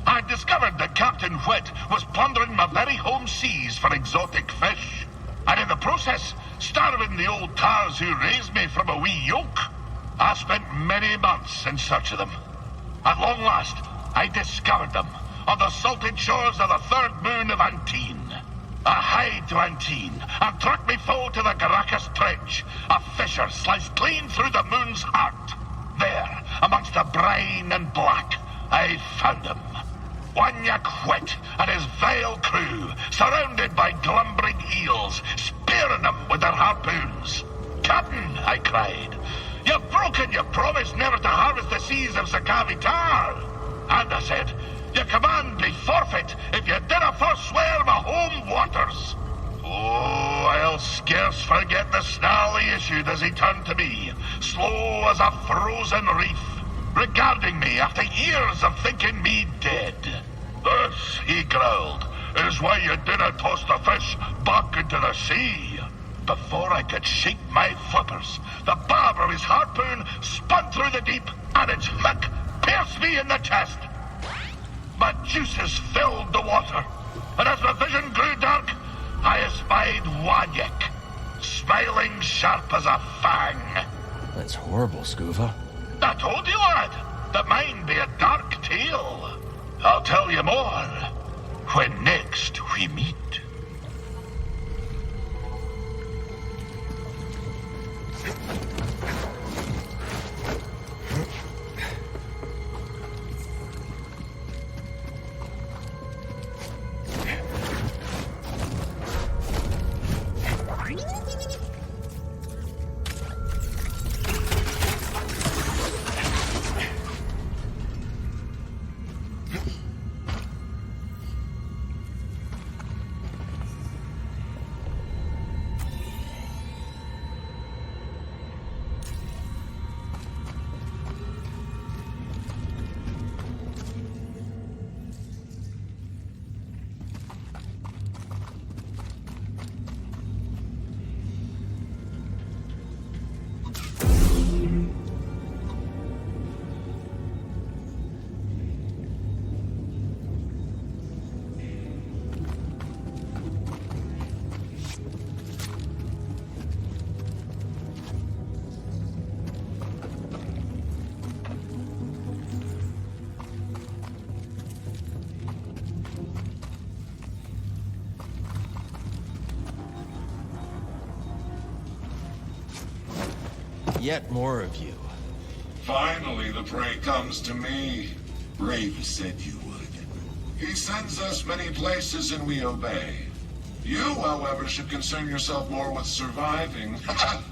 [SPEAKER 8] I discovered that Captain Whit was plundering my very home seas for exotic fish. And in the process, starving the old tars who raised me from a wee yoke. I spent many months in search of them. At long last, I discovered them on the salted shores of the third moon of Antine. I hied to Antine and tracked me foe to the Caracas Trench, a fissure sliced clean through the moon's heart. There, amongst the brine and black, I found him. Wanyak Whit and his vile crew, surrounded by glumbering eels, spearing them with their harpoons. "Captain," I cried, "you've broken your promise never to harvest the seas of Sakavitar." And I said, "Your command be forfeit if you dinna forswear my home waters." Oh, I'll scarce forget the snarl he issued as he turned to me, slow as a frozen reef, regarding me after years of thinking me dead. "This," he growled, "is why you dinna toss the fish back into the sea." Before I could shake my flippers, the barb of his harpoon spun through the deep, and its hook pierced me in the chest. My juices filled the water, and as my vision grew dark, I espied Wanyak, smiling sharp as a fang.
[SPEAKER 2] That's horrible, Scuba.
[SPEAKER 8] I told you, lad, that mine be a dark tale. I'll tell you more when next we meet.
[SPEAKER 2] Yet more of you.
[SPEAKER 3] Finally, the prey comes to me. Raven said you would. He sends us many places and we obey. You, however, should concern yourself more with surviving.
[SPEAKER 2] The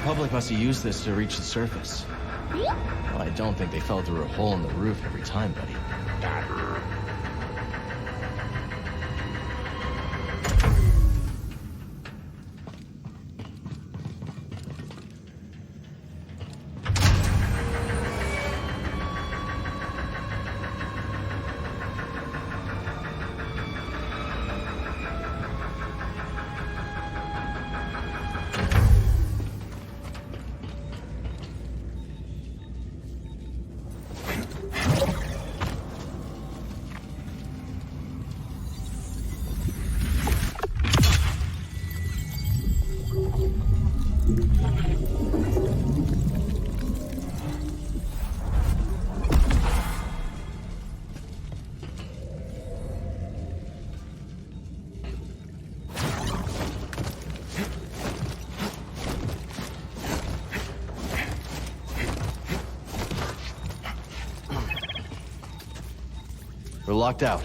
[SPEAKER 2] public must have used this to reach the surface. Well, I don't think they fell through a hole in the roof every time, buddy. We're locked out.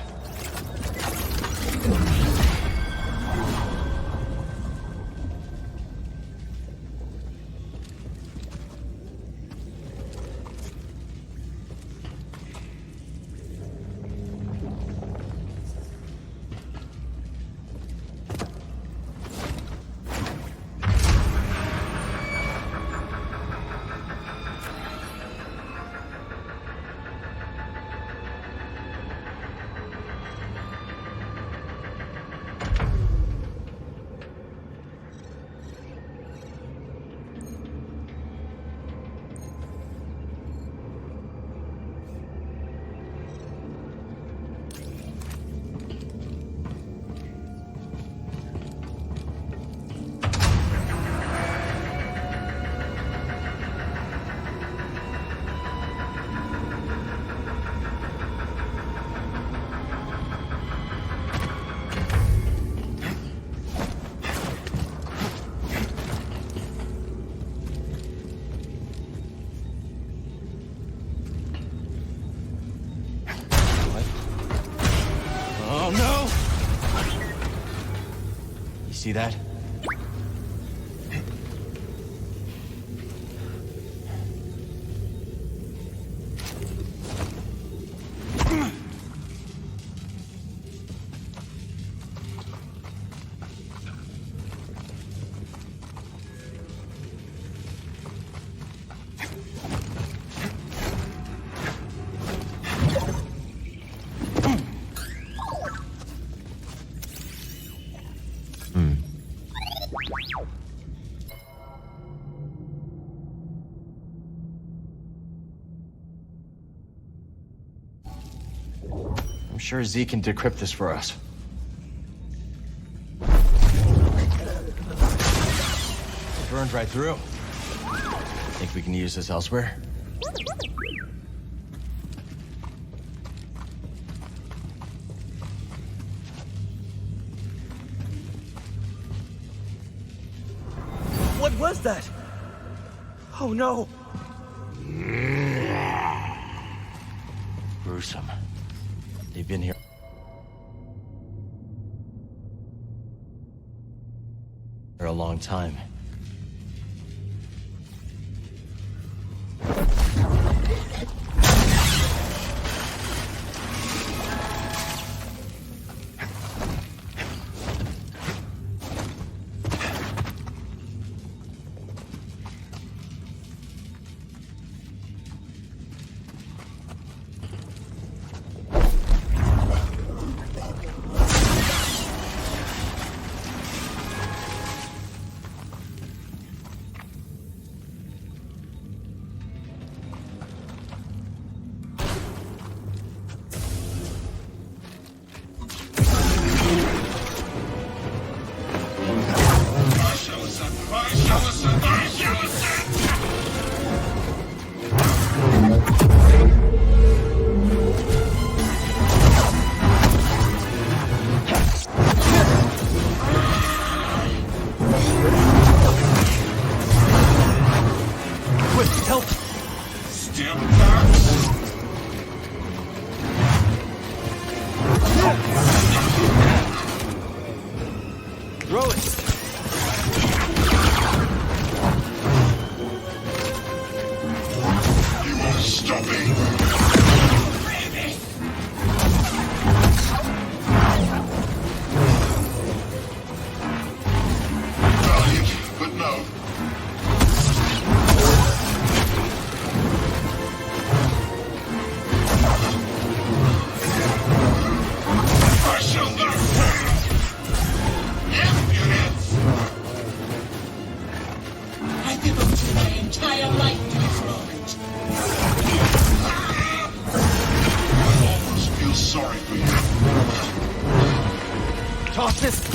[SPEAKER 2] Oh no! You see that? I'm sure Z can decrypt this for us. It burned right through. Think we can use this elsewhere?
[SPEAKER 10] What was that? Oh no!
[SPEAKER 2] Gruesome. They've been here for a long time.
[SPEAKER 3] sorry for you.
[SPEAKER 10] Toss this.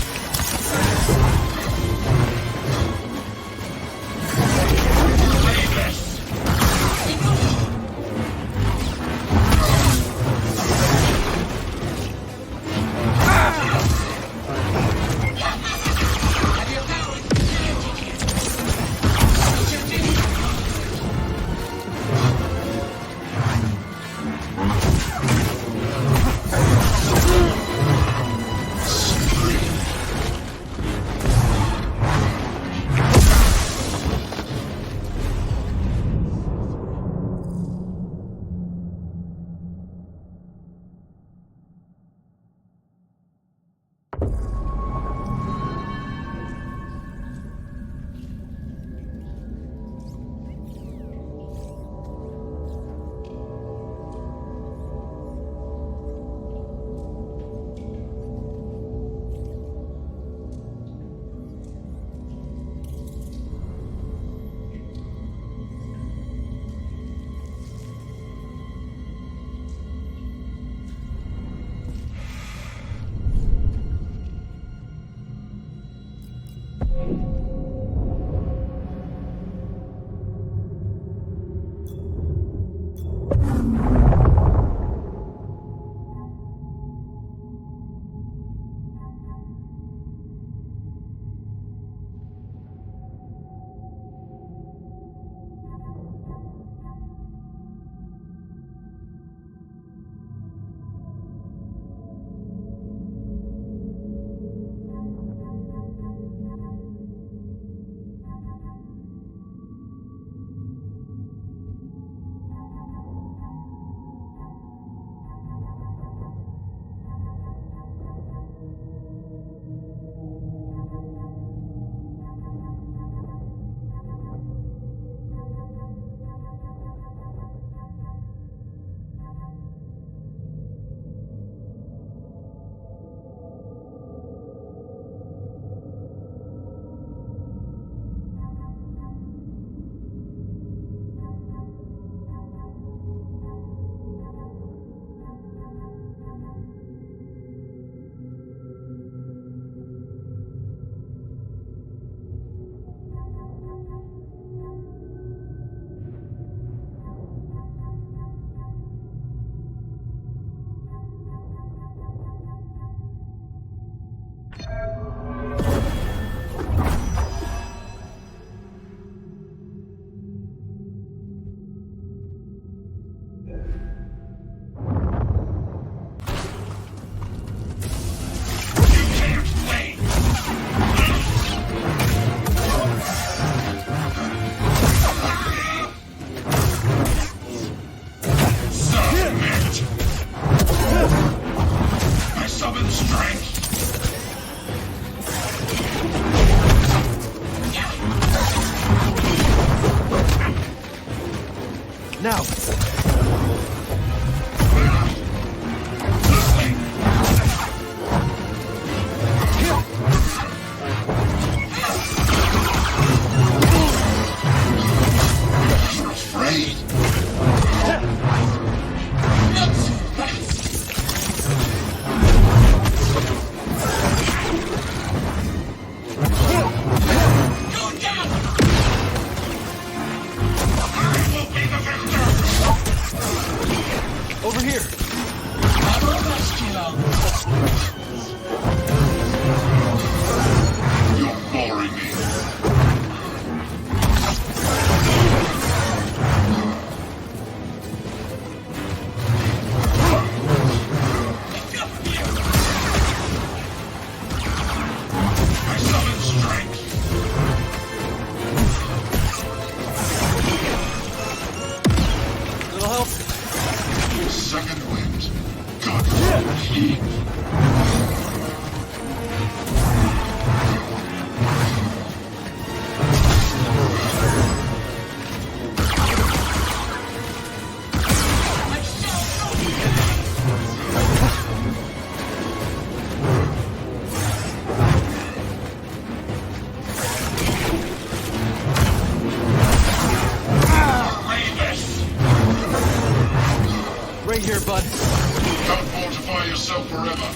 [SPEAKER 3] destroy yourself forever.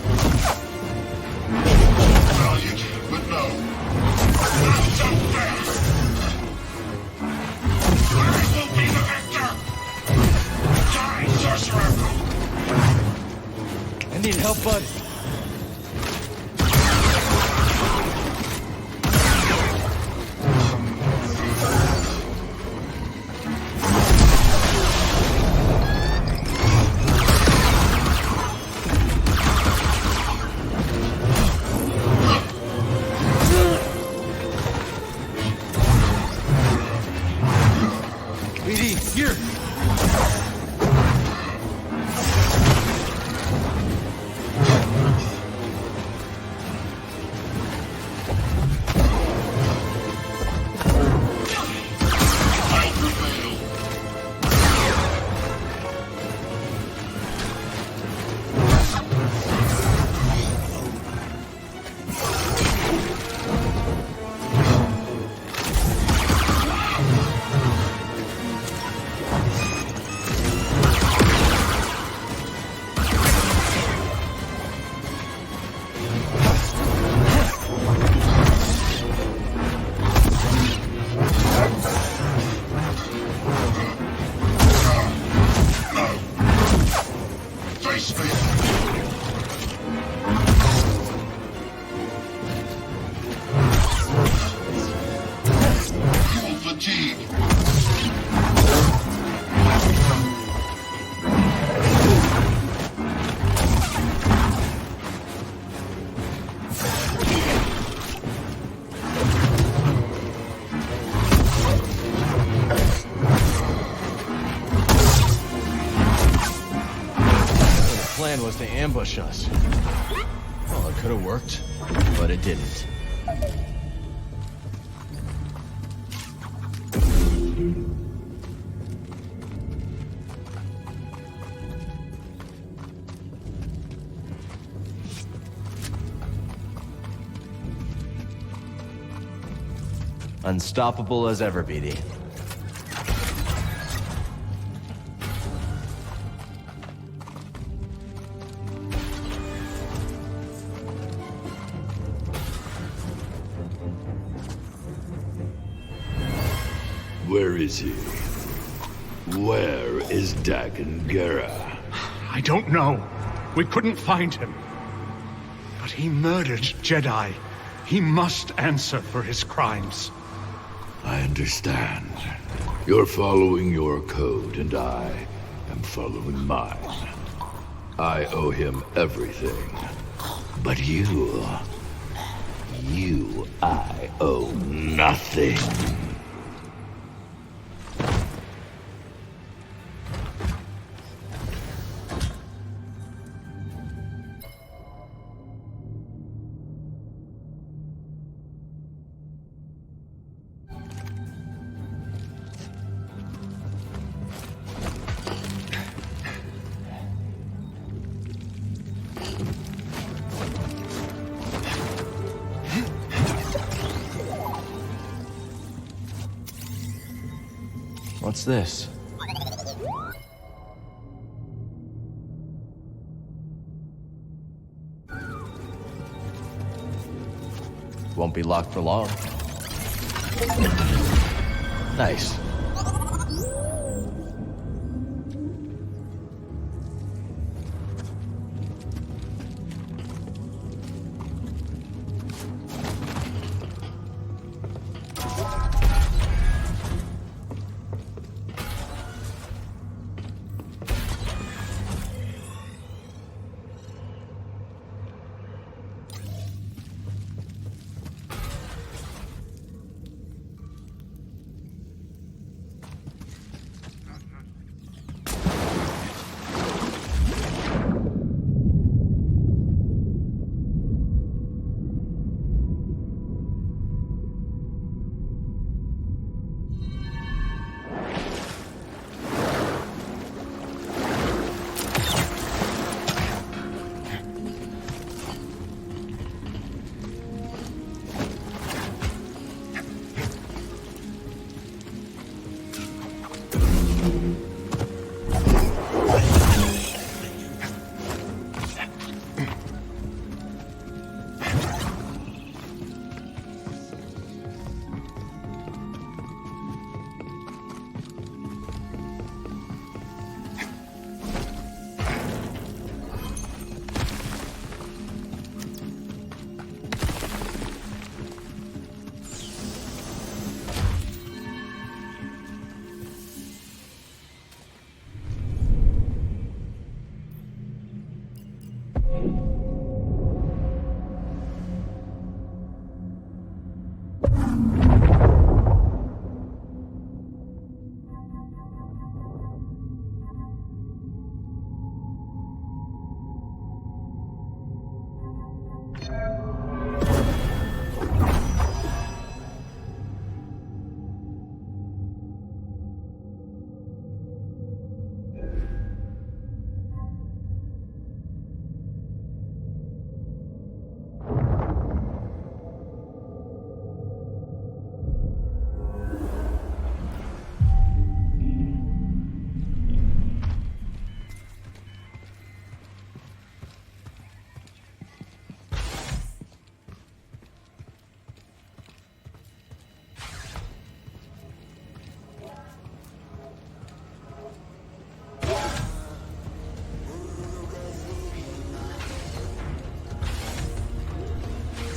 [SPEAKER 3] Valiant, but no. Not so fast! I will be the victor! Die, sorcerer!
[SPEAKER 10] I need help, bud. Here!
[SPEAKER 2] Was to ambush us. Well, it could have worked, but it didn't. Unstoppable as ever, BD.
[SPEAKER 11] Where is he? Where is Dagon Gera?
[SPEAKER 15] I don't know. We couldn't find him. But he murdered Jedi. He must answer for his crimes.
[SPEAKER 11] I understand. You're following your code, and I am following mine. I owe him everything. But you, I owe nothing.
[SPEAKER 2] What's this? Won't be locked for long. Nice.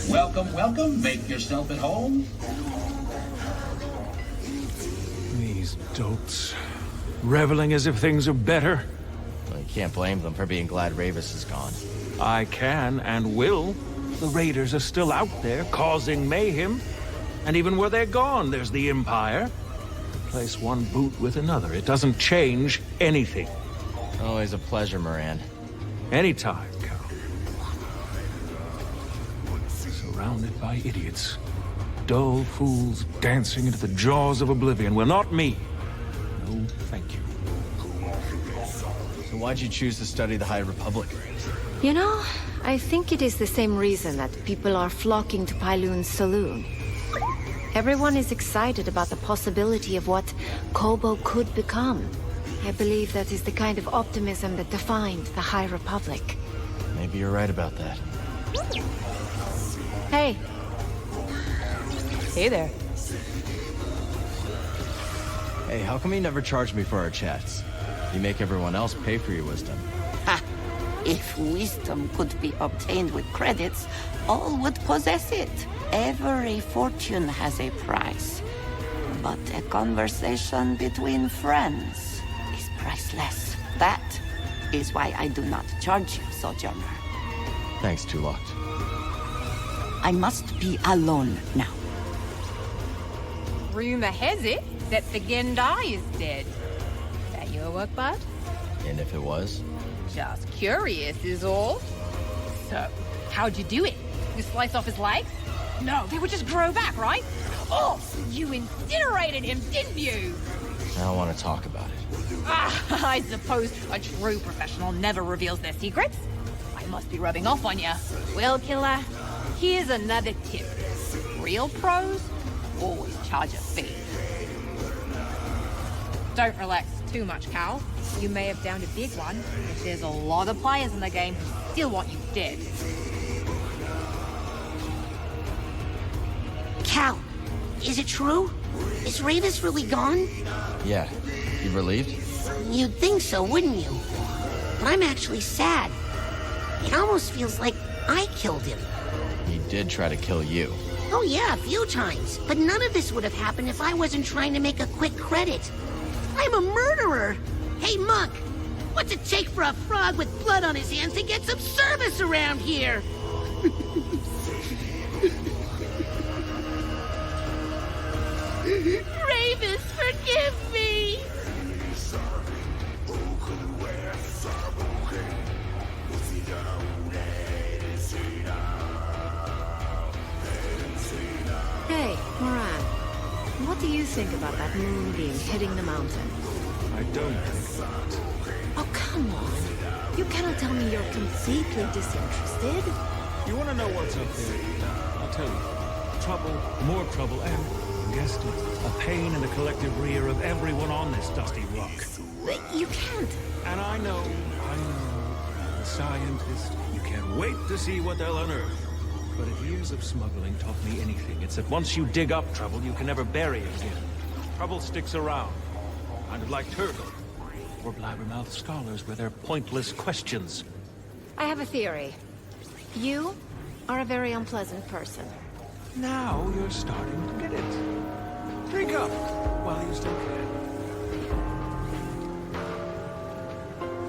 [SPEAKER 14] Welcome, welcome. Make yourself at home.
[SPEAKER 4] These dolts. Reveling as if things are better.
[SPEAKER 2] Well, you can't blame them for being glad Ravis is gone.
[SPEAKER 4] I can and will. The Raiders are still out there, causing mayhem. And even where they're gone, there's the Empire. Replace one boot with another. It doesn't change anything.
[SPEAKER 2] Always a pleasure, Moran.
[SPEAKER 4] Anytime, Cal. Surrounded by idiots. Dull fools dancing into the jaws of oblivion. Well, not me. No, thank you.
[SPEAKER 2] So why'd you choose to study the High Republic?
[SPEAKER 22] You know, I think it is the same reason that people are flocking to Pyloon's Saloon. Everyone is excited about the possibility of what Kobo could become. I believe that is the kind of optimism that defined the High Republic.
[SPEAKER 2] Maybe you're right about that.
[SPEAKER 22] Hey.
[SPEAKER 6] Hey there.
[SPEAKER 2] Hey, how come you never charge me for our chats? You make everyone else pay for your wisdom.
[SPEAKER 7] Ha! If wisdom could be obtained with credits, all would possess it. Every fortune has a price. But a conversation between friends is priceless. That is why I do not charge you, Sojourner.
[SPEAKER 2] Thanks, Tulok.
[SPEAKER 7] I must be alone now.
[SPEAKER 6] Rumor has it that the Gendai is dead. Is that your work, bud?
[SPEAKER 2] And if it was?
[SPEAKER 6] Just curious is all. So, how'd you do it? You slice off his legs? No, they would just grow back, right? Oh, you incinerated him, didn't you?
[SPEAKER 2] I don't want to talk about it.
[SPEAKER 6] Ah, I suppose a true professional never reveals their secrets. I must be rubbing off on you. Well, killer, here's another tip. Real pros always charge a fee. Don't relax too much, Cal. You may have downed a big one, but there's a lot of players in the game who still want you dead.
[SPEAKER 9] Cal, is it true? Is Ravis really gone?
[SPEAKER 2] Yeah. You relieved?
[SPEAKER 9] You'd think so, wouldn't you? But I'm actually sad. It almost feels like I killed him.
[SPEAKER 2] He did try to kill you.
[SPEAKER 9] Oh yeah, a few times. But none of this would have happened if I wasn't trying to make a quick credit. I'm a murderer! Hey, Monk! What's it take for a frog with blood on his hands to get some service around here? Ravis, forgive me!
[SPEAKER 22] Hey, Moran. What do you think about that moonbeam hitting the mountain?
[SPEAKER 4] I don't think about it.
[SPEAKER 22] Oh, come on. You cannot tell me you're completely disinterested.
[SPEAKER 4] You want to know what's up there? I'll tell you. Trouble, more trouble, and, guessed it, a pain in the collective rear of everyone on this dusty rock.
[SPEAKER 22] But you can't.
[SPEAKER 4] And I know. A scientist. You can't wait to see what they'll unearth. But if years of smuggling taught me anything, it's that once you dig up trouble, you can never bury it again. Trouble sticks around. Kind of like Turtle. Or blabbermouth scholars with their pointless questions.
[SPEAKER 22] I have a theory. You are a very unpleasant person.
[SPEAKER 4] Now you're starting to get it. Drink up while you still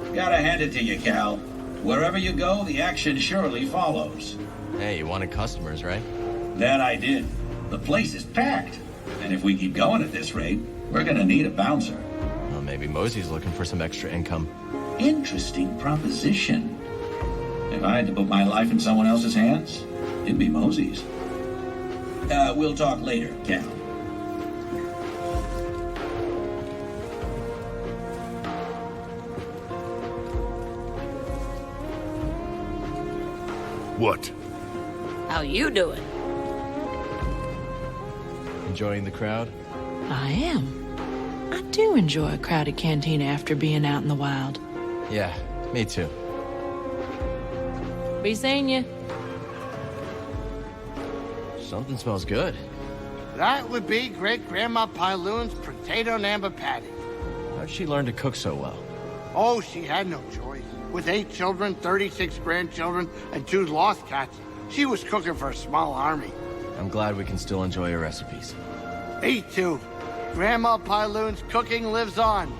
[SPEAKER 4] can.
[SPEAKER 14] Gotta hand it to you, Cal. Wherever you go, the action surely follows.
[SPEAKER 2] Hey, you wanted customers, right?
[SPEAKER 14] That I did. The place is packed. And if we keep going at this rate, we're gonna need a bouncer.
[SPEAKER 2] Well, maybe Mosey's looking for some extra income.
[SPEAKER 14] Interesting proposition. If I had to put my life in someone else's hands, it'd be Mosey's. We'll talk later, Cal.
[SPEAKER 11] What?
[SPEAKER 12] How you doing?
[SPEAKER 2] Enjoying the crowd?
[SPEAKER 16] I am. I do enjoy a crowded cantina after being out in the wild.
[SPEAKER 2] Yeah, me too.
[SPEAKER 16] Be seeing you.
[SPEAKER 2] Something smells good.
[SPEAKER 21] That would be Great-Grandma Pyloon's potato and amber patty.
[SPEAKER 2] How'd she learn to cook so well?
[SPEAKER 21] Oh, she had no choice. With 8 children, 36 grandchildren, and 2 lost cats, she was cooking for a small army.
[SPEAKER 2] I'm glad we can still enjoy her recipes.
[SPEAKER 21] Me too. Grandma Pyloon's cooking lives on.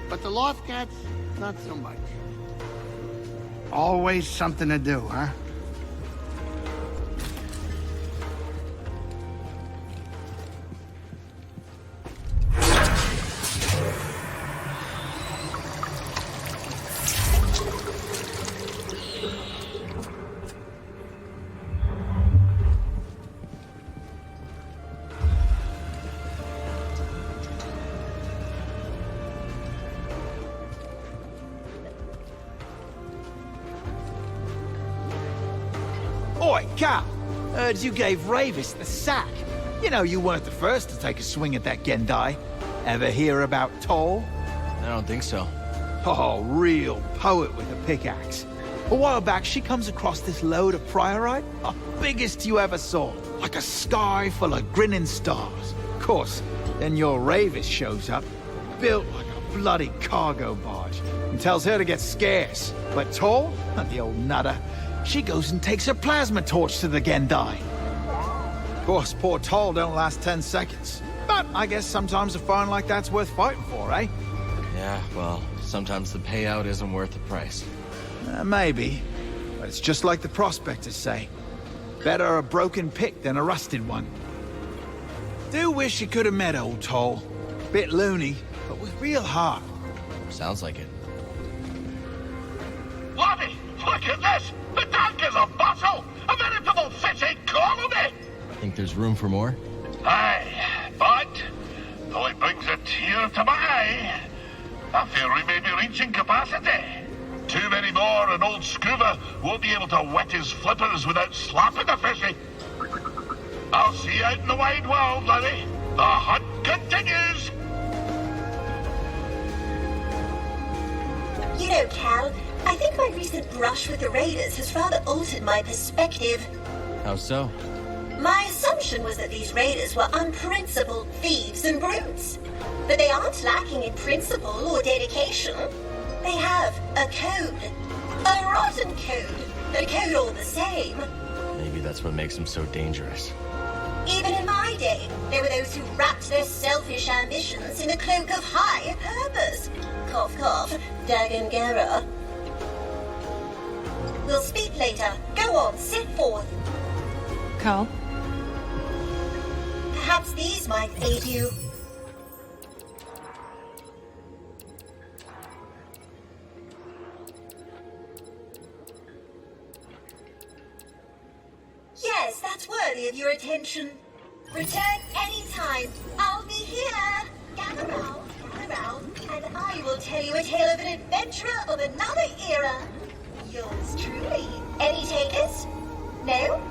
[SPEAKER 21] But the lost cats, not so much. Always something to do, huh?
[SPEAKER 13] Oi, Cal! Heard you gave Ravis the sack. You know you weren't the first to take a swing at that Gendai. Ever hear about Toll?
[SPEAKER 2] I don't think so.
[SPEAKER 13] Oh, real poet with a pickaxe. A while back, she comes across this load of priorite. Oh, biggest you ever saw. Like a sky full of grinning stars. Of course, then your Ravis shows up, built like a bloody cargo barge, and tells her to get scarce. But Toll, the old nutter, she goes and takes her plasma torch to the Gendai. Of course, poor Toll don't last 10 seconds. But I guess sometimes a find like that's worth fighting for, eh?
[SPEAKER 2] Yeah, well, sometimes the payout isn't worth the price.
[SPEAKER 13] Maybe. But it's just like the prospectors say. Better a broken pick than a rusted one. Do wish you could have met old Toll. Bit loony, but with real heart.
[SPEAKER 2] Sounds like it.
[SPEAKER 8] Lottie, look at this! The tank is a bustle! A veritable fishing colony!
[SPEAKER 2] I think there's room for more.
[SPEAKER 8] Aye, but though it brings a tear to my eye, I fear we may be reaching capacity. Too many more, and old Scuba won't be able to wet his flippers without slapping a fishy. I'll see you out in the wide world, laddie. The hunt continues!
[SPEAKER 23] You know, Cal, I think my recent brush with the Raiders has rather altered my perspective.
[SPEAKER 2] How so?
[SPEAKER 23] My assumption was that these Raiders were unprincipled thieves and brutes. But they aren't lacking in principle or dedication. They have a code. A rotten code. A code all the same.
[SPEAKER 2] Maybe that's what makes them so dangerous.
[SPEAKER 23] Even in my day, there were those who wrapped their selfish ambitions in a cloak of high purpose. Cough, cough. Dagangara. We'll speak later. Go on, sit forth.
[SPEAKER 16] Cal?
[SPEAKER 23] Perhaps these might aid you. Yes, that's worthy of your attention. Return anytime. I'll be here. Gather round, and I will tell you a tale of an adventurer of another era. Yours truly. Any takers? No?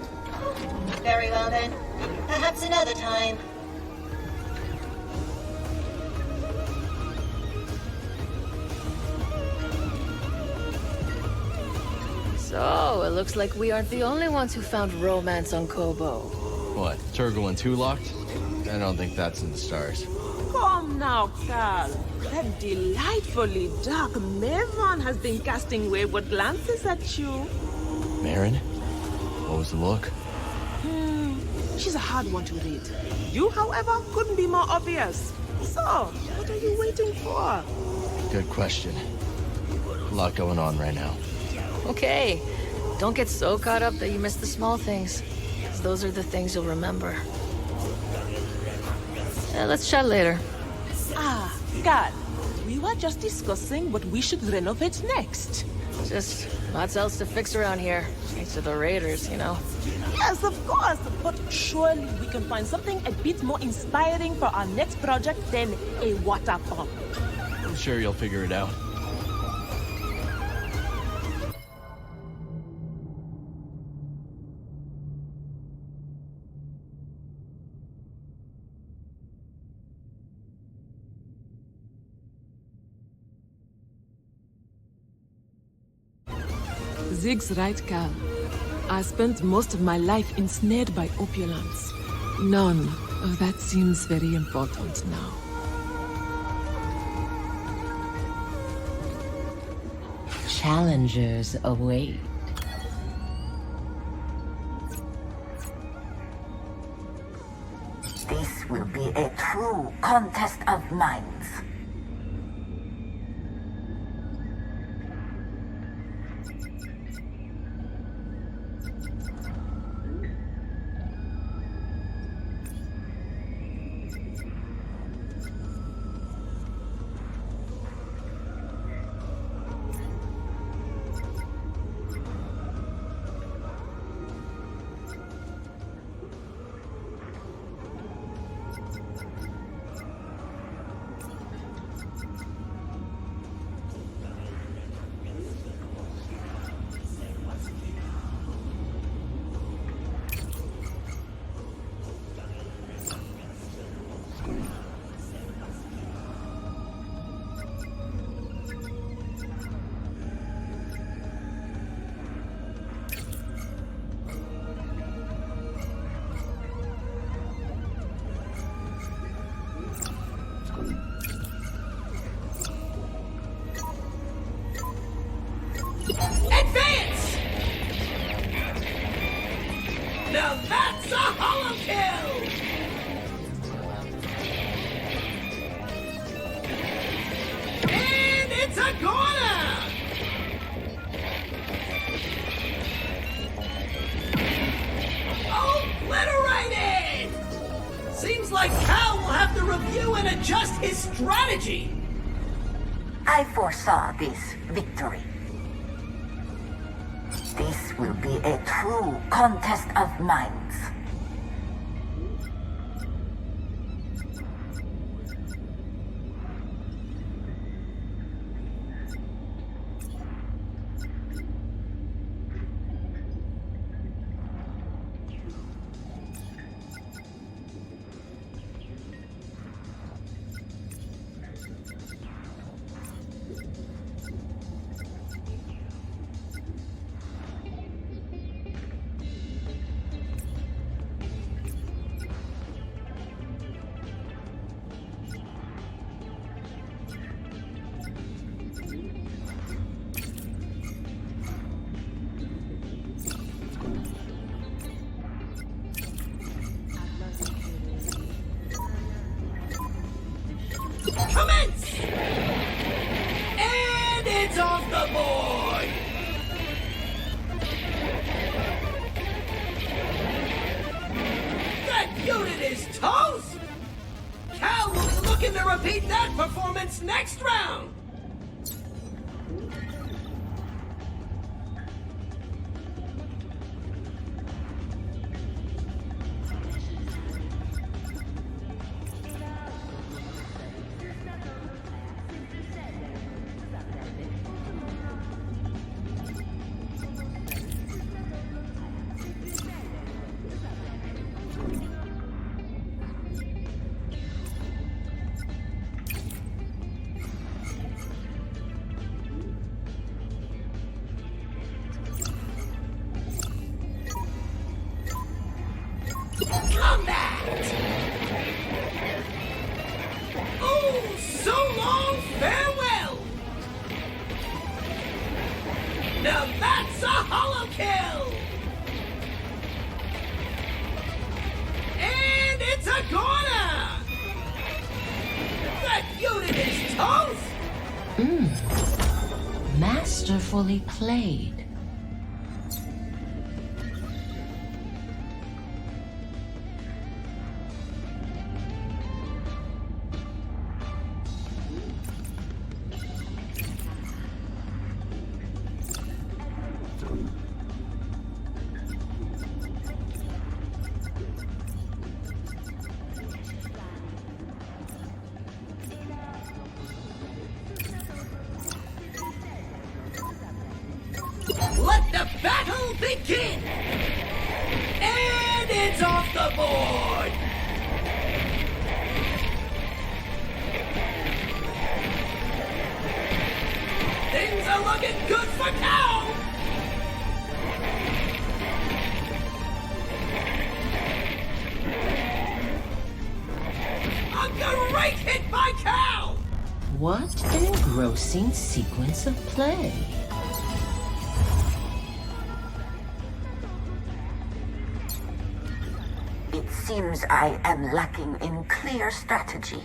[SPEAKER 23] Very well then. Perhaps another time.
[SPEAKER 19] So, it looks like we aren't the only ones who found romance on Kobo.
[SPEAKER 2] What, Turgle and Two Locked? I don't think that's in the stars.
[SPEAKER 24] Come now, Cal. That delightfully dark Maven has been casting wayward glances at you.
[SPEAKER 2] Marin? What was the look?
[SPEAKER 24] She's a hard one to read. You, however, couldn't be more obvious. So, what are you waiting for?
[SPEAKER 2] Good question. A lot going on right now.
[SPEAKER 19] Okay, don't get so caught up that you miss the small things. 'Cause those are the things you'll remember. Let's chat later.
[SPEAKER 24] Cal, we were just discussing what we should renovate next.
[SPEAKER 19] Just Lots else to fix around here, thanks to the raiders, you know.
[SPEAKER 24] Yes, of course, but surely we can find something a bit more inspiring for our next project than a water pump.
[SPEAKER 2] I'm sure you'll figure it out.
[SPEAKER 24] Zig's right, Cal. I spent most of my life ensnared by opulence. None of that seems very important now.
[SPEAKER 5] Challengers await.
[SPEAKER 7] This will be a true contest of minds.
[SPEAKER 17] Advance! Now that's a hollow kill! And it's a corner! Obliterated! Seems like Cal will have to review and adjust his strategy.
[SPEAKER 7] I foresaw this victory. This will be a true contest of minds.
[SPEAKER 17] Commence! And it's off the board! That unit is toast! Cal will be looking to repeat that performance next round! Combat! Oh, so long, farewell! Now that's a hollow kill! And it's a corner! That unit is toast!
[SPEAKER 5] Masterfully played.
[SPEAKER 17] battle begin! And it's off the board! Things are looking good for Cal! A great hit by Cal!
[SPEAKER 5] What an engrossing sequence of play.
[SPEAKER 7] It seems I am lacking in clear strategy.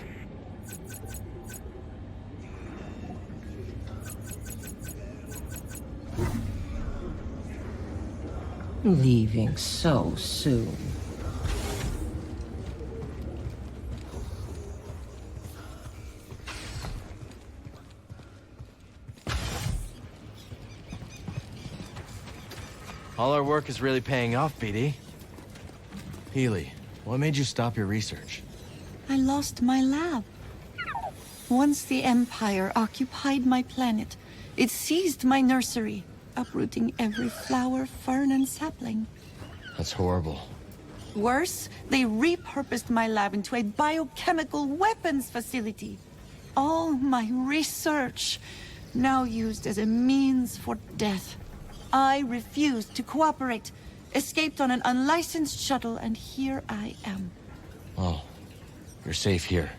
[SPEAKER 5] Leaving so soon.
[SPEAKER 2] All our work is really paying off, BD. Healy, what made you stop your research?
[SPEAKER 1] I lost my lab. Once the Empire occupied my planet, it seized my nursery, uprooting every flower, fern, and sapling.
[SPEAKER 2] That's horrible.
[SPEAKER 1] Worse, they repurposed my lab into a biochemical weapons facility. All my research, now used as a means for death. I refused to cooperate, escaped on an unlicensed shuttle, and here I am.
[SPEAKER 2] Oh, you're safe here.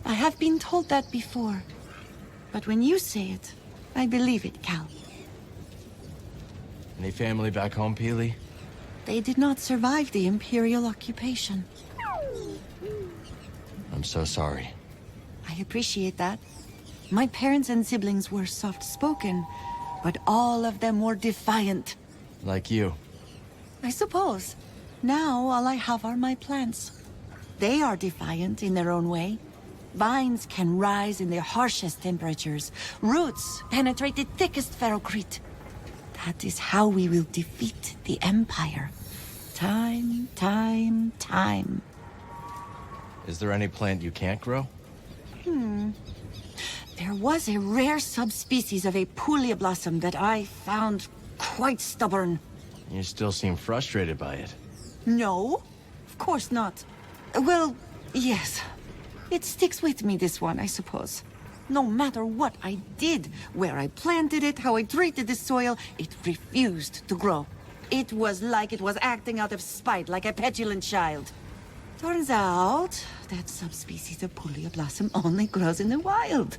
[SPEAKER 1] I have been told that before, but when you say it, I believe it, Cal.
[SPEAKER 2] Any family back home, Peely?
[SPEAKER 1] They did not survive the Imperial occupation.
[SPEAKER 2] I'm so sorry.
[SPEAKER 1] I appreciate that. My parents and siblings were soft-spoken, but all of them were defiant.
[SPEAKER 2] Like you.
[SPEAKER 1] I suppose. Now all I have are my plants. They are defiant in their own way. Vines can rise in the harshest temperatures. Roots penetrate the thickest ferrocrete. That is how we will defeat the Empire. Time, time, time.
[SPEAKER 2] Is there any plant you can't grow?
[SPEAKER 1] There was a rare subspecies of a Pulia blossom that I found quite stubborn.
[SPEAKER 2] You still seem frustrated by it.
[SPEAKER 1] No, of course not. Well, yes. It sticks with me, this one, I suppose. No matter what I did, where I planted it, how I treated the soil, it refused to grow. It was like it was acting out of spite, like a petulant child. Turns out, that subspecies of Pulia blossom only grows in the wild.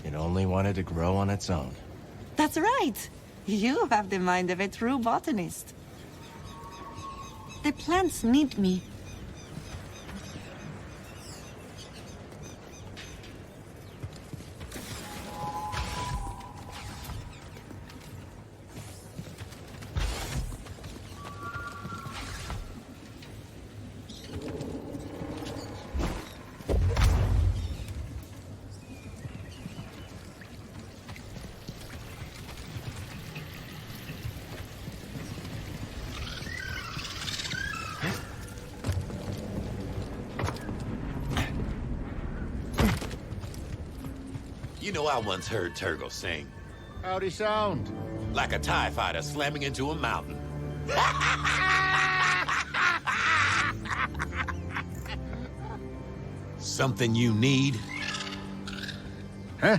[SPEAKER 2] It only wanted to grow on its own.
[SPEAKER 1] That's right. You have the mind of a true botanist. The plants need me.
[SPEAKER 3] You know, I once heard Turgle sing.
[SPEAKER 21] How'd he sound?
[SPEAKER 3] Like a TIE fighter slamming into a mountain. Something you need?
[SPEAKER 21] Huh?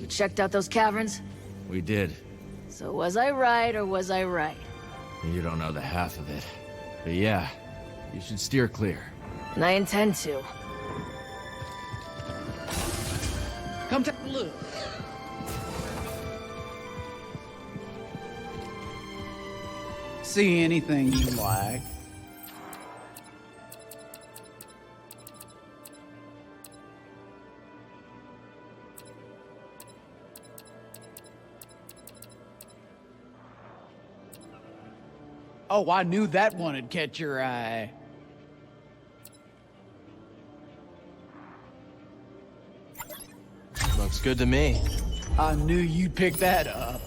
[SPEAKER 19] You checked out those caverns?
[SPEAKER 2] We did.
[SPEAKER 19] So was I right or was I right?
[SPEAKER 2] You don't know the half of it. But yeah, you should steer clear.
[SPEAKER 19] And I intend to.
[SPEAKER 21] Come to Blue.
[SPEAKER 18] See anything you like? Oh, I knew that one would catch your eye.
[SPEAKER 2] Looks good to me.
[SPEAKER 18] I knew you'd pick that up.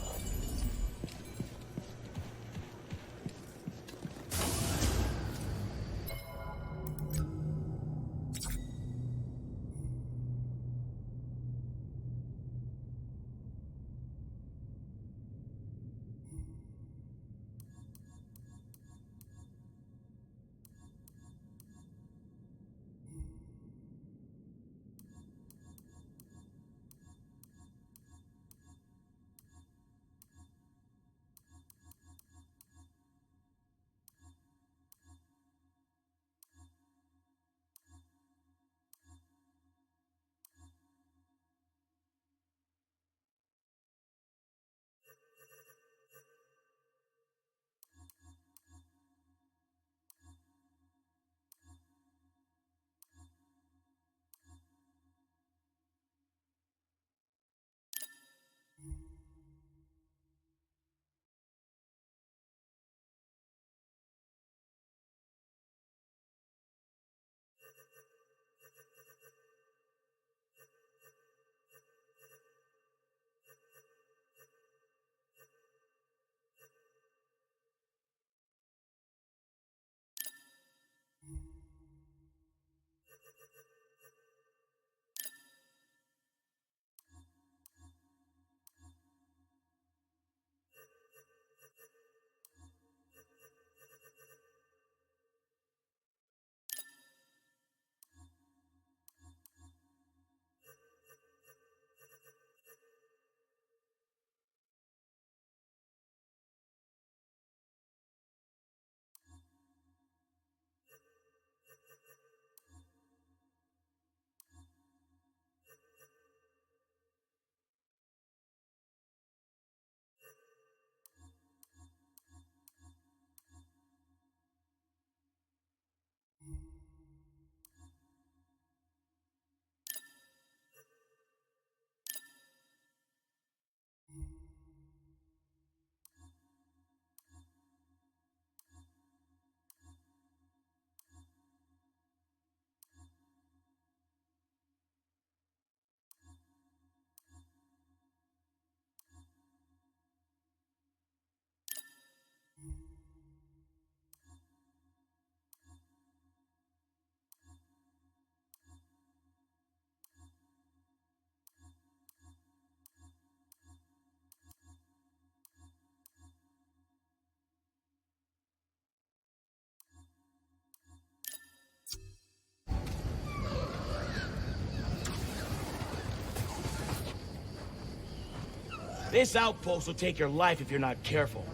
[SPEAKER 6] This outpost will take your life if you're not careful.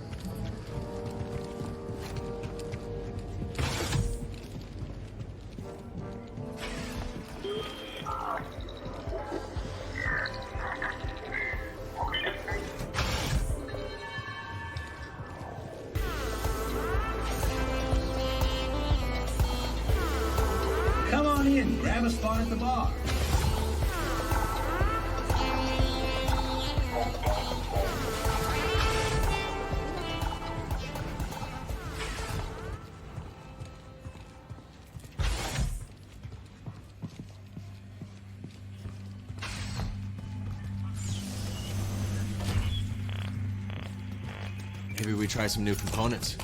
[SPEAKER 14] Come on in, grab a spot at the bar.
[SPEAKER 2] Maybe we try some new components.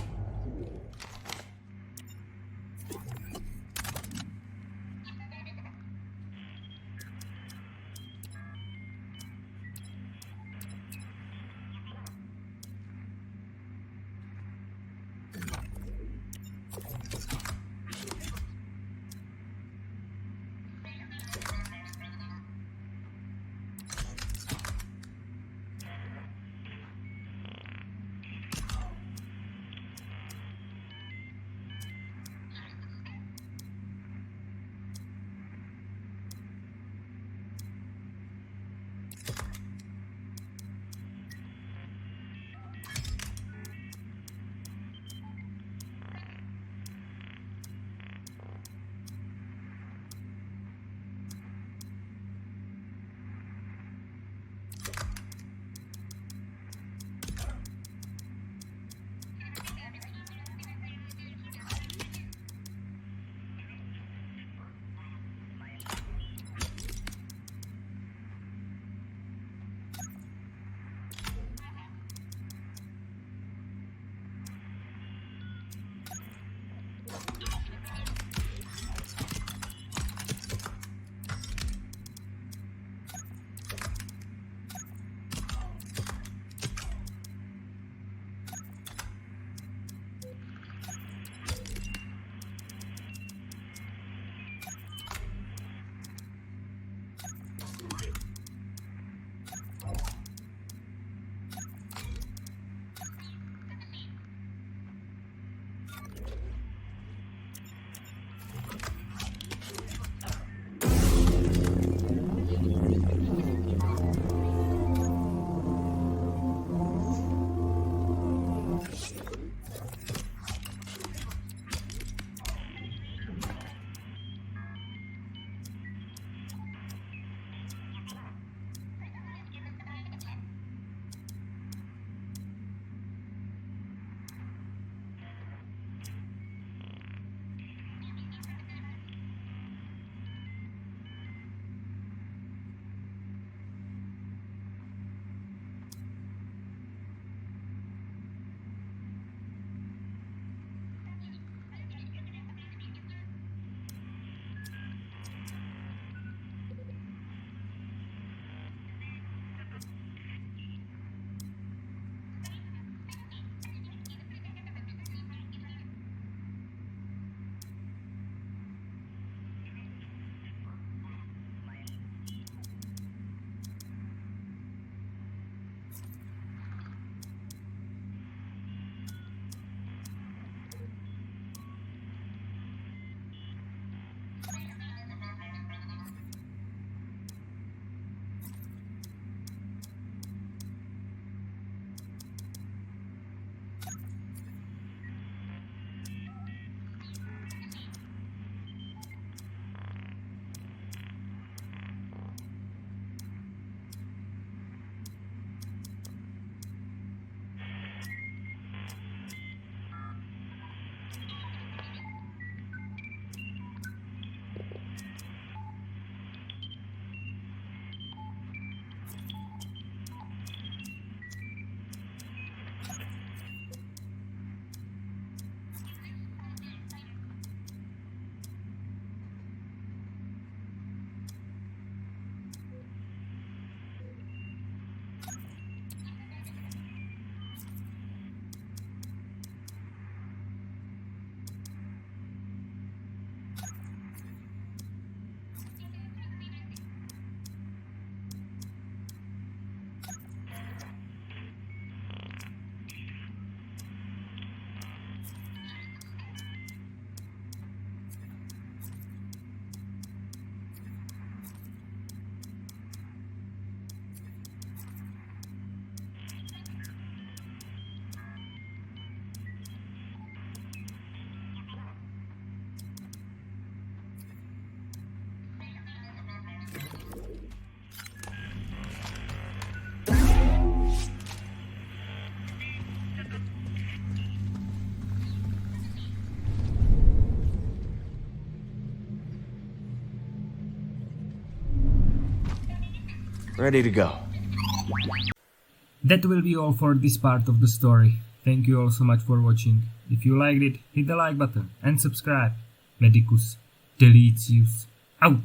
[SPEAKER 2] Ready to go.
[SPEAKER 9] That will be all for this part of the story. Thank you all so much for watching. If you liked it, hit the like button and subscribe. Medicus Delicious out.